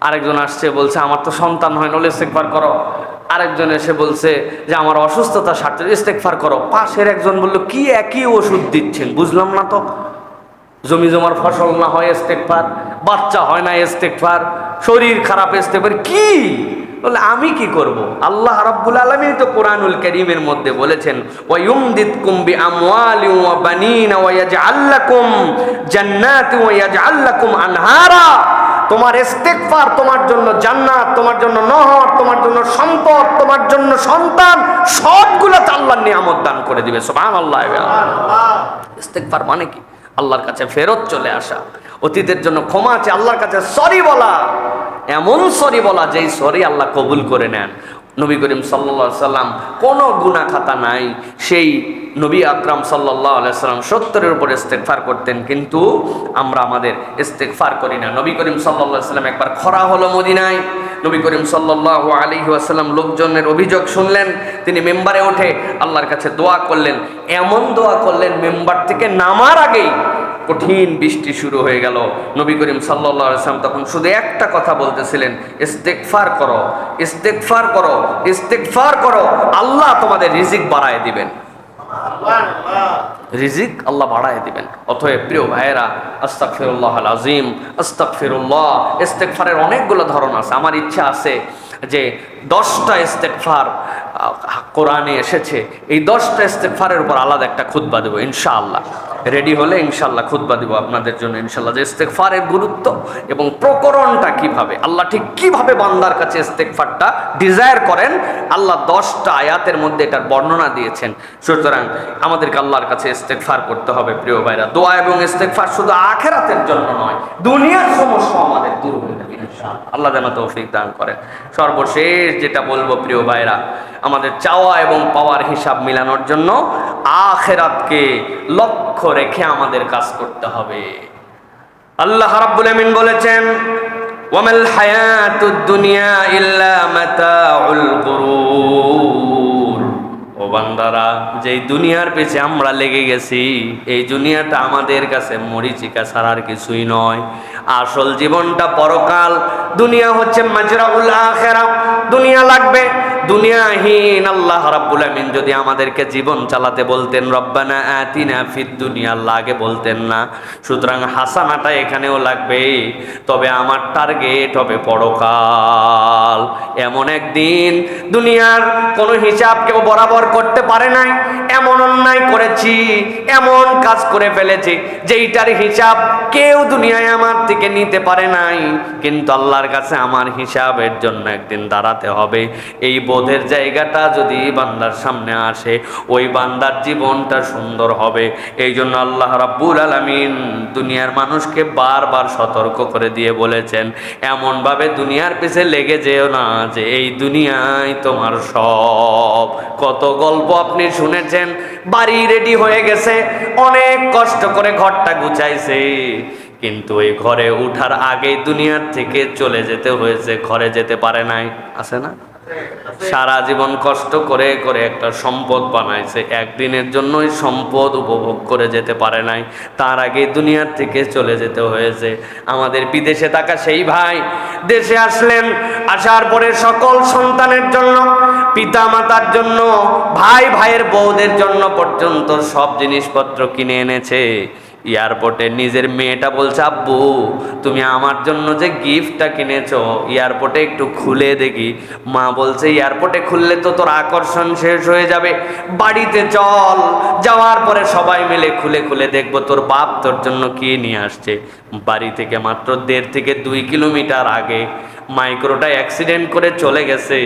আরেকজন আসছে বলছে আমার তো সন্তান হয় না, ইস্তেগফার করো। আরেকজন এসে বলছে যে আমার অসুস্থতা সারতে, ইস্তেগফার করো। পাশের একজন বলল কি একই ওষুধ দিচ্ছেন, বুঝলাম না তো। জমি জমার ফসল না হয় ইস্তেগফার, বাচ্চা হয় না ইস্তেগফার, শরীর খারাপ ইস্তেগফার, কি বলে আমি কি করব? আল্লাহ রাব্বুল আলামিন তো কোরআনুল কারীমের মধ্যে বলেছেন ওয়ায়ুমদিদকুম বিআমওয়ালিন ওয়া বানিনা ওয়া ইয়াজআল লাকুম জান্নাতি ওয়া ইয়াজআল লাকুম আনহারা। তোমার ইস্তেগফার তোমার জন্য জান্নাত, তোমার জন্য নহর, তোমার জন্য সম্পদ, তোমার জন্য সন্তান, সবগুলোতে আল্লাহর নিয়ামত দান করে দিবে। সুবহানাল্লাহ। ইস্তেগফার মানে কি? আল্লাহর কাছে ফেরত চলে আসা, অতীতের জন্য ক্ষমা চেয়ে আল্লাহর কাছে সরি বলা, এমন সরি বলা যেই সরি আল্লাহ কবুল করে নেন। নবী করিম সাল্লাল্লাহু আলাইহি সাল্লাম কোনো গুনাহ খাতা নাই, সেই নবী আকরাম সাল্লাল্লাহু আলাইহি সাল্লাম 70-এর উপরে ইস্তেগফার করতেন, কিন্তু আমরা আমাদের ইস্তেগফার করি না। নবী করিম সাল্লাল্লাহু আলাইহি সাল্লাম একবার খরা হলো মদিনায়, নবী করিম সাল্লাল্লাহু আলাইহি ওয়াসাল্লাম লোকজনের অভিযোগ শুনলেন, তিনি মেম্বারে উঠে আল্লাহর কাছে দোয়া করলেন। এমন দোয়া করলেন মেম্বার থেকে নামার আগেই কঠিন বৃষ্টি শুরু হয়ে গেল। নবী করিম সাল্লাল্লাহু আলাইহি ওয়াসাল্লাম তখন শুধু একটা কথা বলতেছিলেন, ইস্তেগফার করো, ইস্তেগফার করো, ইস্তেগফার করো, আল্লাহ তোমাদের রিজিক বাড়ায় দিবেন, রিজিক আল্লাহ বাড়ায় দিবেন। অতএব প্রিয় ভাইয়েরা, আস্তাগফিরুল্লাহল আযীম, আস্তাগফিরুল্লাহ। ইস্তেগফারের অনেকগুলো ধরন আছে। আমার ইচ্ছা আছে যে 10টা ইস্তেগফার কোরআনে এসেছে, এই 10টা ইস্তেগফারের উপর আলাদা একটা খুতবা দেবো ইনশাআল্লাহ। রেডি হলে ইনশাআল্লাহ খুতবা দেবো আপনাদের জন্য ইনশাআল্লাহ, যে ইস্তেগফারের গুরুত্ব এবং প্রকরণটা কিভাবে, আল্লাহ ঠিক কিভাবে বান্দার কাছে ইস্তেগফারটা ডিজায়ার করেন, আল্লাহ 10টা আয়াতের মধ্যে এটার বর্ণনা দিয়েছেন। সুতরাং আমাদেরকে আল্লাহর কাছে ইস্তেগফার করতে হবে প্রিয় ভাইরা। দোয়া এবং ইস্তেগফার শুধু আখিরাতের জন্য নয়, দুনিয়ার সমস্যা আমাদের দূর হয়ে যাবে ইনশাআল্লাহ। আল্লাহ যেন তৌফিক দান করেন। সর্বশেষ যেটা বলবো প্রিয় ভাইরা, আমাদের চাওয়া এবং পাওয়ার হিসাব মিলানোর জন্য আখিরাতকে লক্ষ্য রেখে আমাদের কাজ করতে হবে। আল্লাহ রাব্বুল আমিন বলেছেন ওয়ামাল হায়াতুদ দুনিয়া ইল্লা মাতাউল গুরুর। ও বান্দারা, যেই দুনিয়ার পেছে আমরা লেগে গেছি, এই দুনিয়াটা আমাদের কাছে মরিচিকা ছাড়া আর কিছুই নয়। আসল জীবনটা পরকাল। দুনিয়া হচ্ছে মাজরাউল আখিরাহ। দুনিয়া লাগবে, দুনিয়াহীন। আল্লাহ রাব্বুল আমিন যদি আমাদেরকে জীবন চালাতে বলতেন, রব্বানা আতিনা ফিদ দুনিয়া, আল্লাহ আগে বলতেন না। সুতরাং হাসানাটা এখানেও লাগবে, তবে আমার টার্গেট হবে পরকাল। এমন একদিন দুনিয়ার কোনো হিসাব কেউ বরাবর করতে পারে নাই। এমন অন্যায় করেছি, এমন কাজ করে ফেলেছি যেইটার হিসাব কেউ দুনিয়ায় আমার থেকে নিতে পারে নাই, কিন্তু আল্লাহর কাছে আমার হিসাবের জন্য একদিন দাঁড়াতে হবে। এই বোধের জায়গাটা যদি বান্দার সামনে আসে, ওই বান্দার জীবনটা সুন্দর হবে। এই জন্য আল্লাহ রাব্বুল আলামিন দুনিয়ার মানুষকে বারবার সতর্ক করে দিয়ে বলেছেন, এমনভাবে দুনিয়ার পিছে লেগে যেও না যে এই দুনিয়ায় তোমার সব। কত গল্প আপনি শুনেছেন, বাড়ি রেডি হয়ে গেছে, অনেক কষ্ট করে ঘরটা গুছাইছে, কিন্তু এই ঘরে উঠার আগেই দুনিয়ার থেকে চলে যেতে হয়েছে, ঘরে যেতে পারে নাই। আছে না? সারা জীবন কষ্ট করে করে একটা সম্পদ বানাইছে, একদিনের জন্য ওই সম্পদ উপভোগ করে যেতে পারে নাই, তার আগে দুনিয়ার থেকে চলে যেতে হয়েছে। আমাদের বিদেশে থাকা সেই ভাই দেশে আসলেন, আসার পরে সকল সন্তানের জন্য, পিতা মাতার জন্য, ভাই ভাইয়ের বউদের জন্য পর্যন্ত সব জিনিসপত্র কিনে এনেছে। এয়ারপোর্টে নিজের মেয়েটা বলছে, আব্বু তুমি আমার জন্য যে গিফটটা কিনেছো এয়ারপোর্টে একটু খুলে দেখি। মা বলছে, এয়ারপোর্টে খুললে তো তোর আকর্ষণ শেষ হয়ে যাবে, বাড়িতে চল, যাওয়ার পরে সবাই মিলে খুলে খুলে দেখবো তোর বাপ তোর জন্য কি নিয়ে আসছে। বাড়ি থেকে মাত্র 1.5 থেকে 2 কিলোমিটার আগে মাইক্রোটা অ্যাক্সিডেন্ট করে চলে গেছে।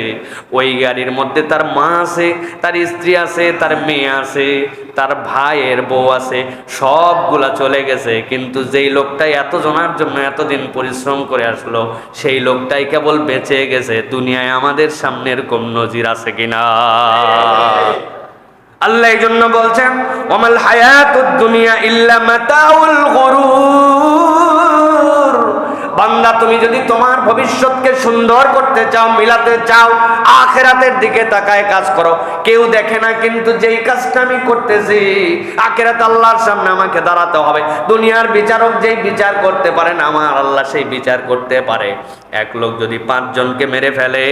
ওই গাড়ির মধ্যে তার মা আছে, তার স্ত্রী আছে, তার মেয়ে আছে, তার ভাইয়ের বউ আছে, সবগুলা চলে গেছে। কিন্তু যেই লোকটাই এত জনের জন্য এতদিন পরিশ্রম করে আসলো, সেই লোকটাই কেবল বেঁচে গেছে। দুনিয়ায় আমাদের সামনে এরকম নজির আছে কিনা? আল্লাহ এই জন্য বলছেন, ওয়ামাল হায়াতুদ দুনিয়া ইল্লা মাতাউল গুরুর। বান্দা তুমি যদি তোমার ভবিষ্যৎকে সুন্দর করতে চাও, মিলাতে চাও, আখিরাতের দিকে তাকায় কাজ করো। কেউ দেখে না, কিন্তু যেই কাজটা আমি করতেছি আখিরাত আল্লাহর সামনে আমাকে দাঁড়াতে হবে। দুনিয়ার বিচারক যেই বিচার করতে পারেন, আমার আল্লাহ সেই বিচার করতে পারে। এক লোক যদি 5 জনকে মেরে ফেলে,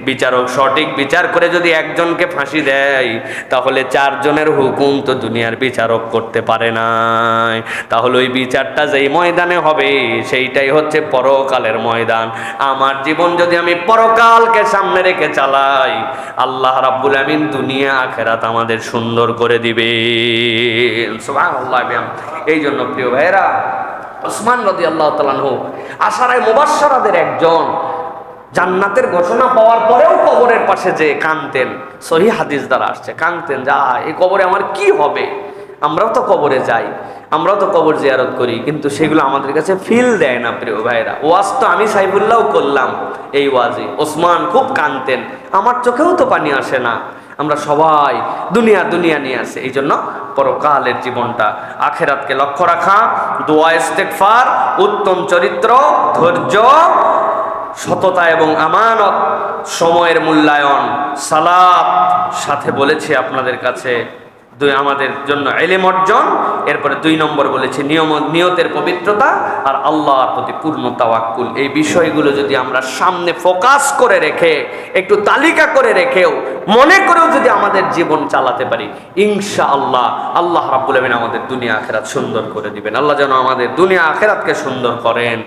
বিচারক সঠিক বিচার করে যদি একজনকে ফাঁসি দেয়, তাহলে 4 জনের হুকুম তো দুনিয়ার বিচারক করতে পারে না। তাহলে ওই বিচারটা যেই ময়দানে হবে, সেইটাই হচ্ছে পরকালের ময়দান। আমার জীবন যদি আমি পরকালকে সামনে রেখে চালাই, আল্লাহ রাব্বুল আমিন দুনিয়া আখিরাত আমাদের সুন্দর করে দিবে। সুবহানাল্লাহ। এই জন্য প্রিয় ভাইরা, ওসমান রাদিয়াল্লাহু তাআলা আনহু আশারায়ে মুবাশশারাদের একজন, জান্নাতের ঘোষণা পাওয়ার পরেও কবরের পাশে যে কাঁদতেন, সহিহ হাদিস দ্বারা আসছে, কাঁদতেন, যা এই কবরে আমার কি হবে। আমরাও তো কবরে যাই, আমরাও তো কবর জিয়ারত করি, কিন্তু সেগুলো আমাদের কাছে ফিল দেয় না। প্রিয় ভাইরা, ওয়াজ তো আমি সাইফুল্লাহও করলাম, এই ওয়াজে ওসমান খুব কাঁদতেন, আমার চোখেও তো পানি আসে না। আমরা সবাই দুনিয়া দুনিয়া নিয়ে আসে। এই জন্য পরকালের জীবনটা, আখিরাতকে লক্ষ্য রাখা, দোয়া, ইস্তেগফার, উত্তম চরিত্র, ধৈর্য, সততা এবং আমানত, সময়ের মূল্যায়ন, সালাত, সাথে বলেছি আপনাদের কাছে আমাদের জন্য ইলম অর্জন। এরপরে 2 নম্বর বলেছি নিয়তের পবিত্রতা আর আল্লাহর প্রতি পূর্ণ তাওয়াক্কুল। এই বিষয়গুলো যদি আমরা সামনে ফোকাস করে রেখে, একটু তালিকা করে রেখেও, মনে করেও যদি আমাদের জীবন চালাতে পারি, ইনশাআল্লাহ আল্লাহ রাব্বুল আমিন আমাদের দুনিয়া আখিরাত সুন্দর করে দিবেন। আল্লাহ যেন আমাদের দুনিয়া আখিরাতকে সুন্দর করেন।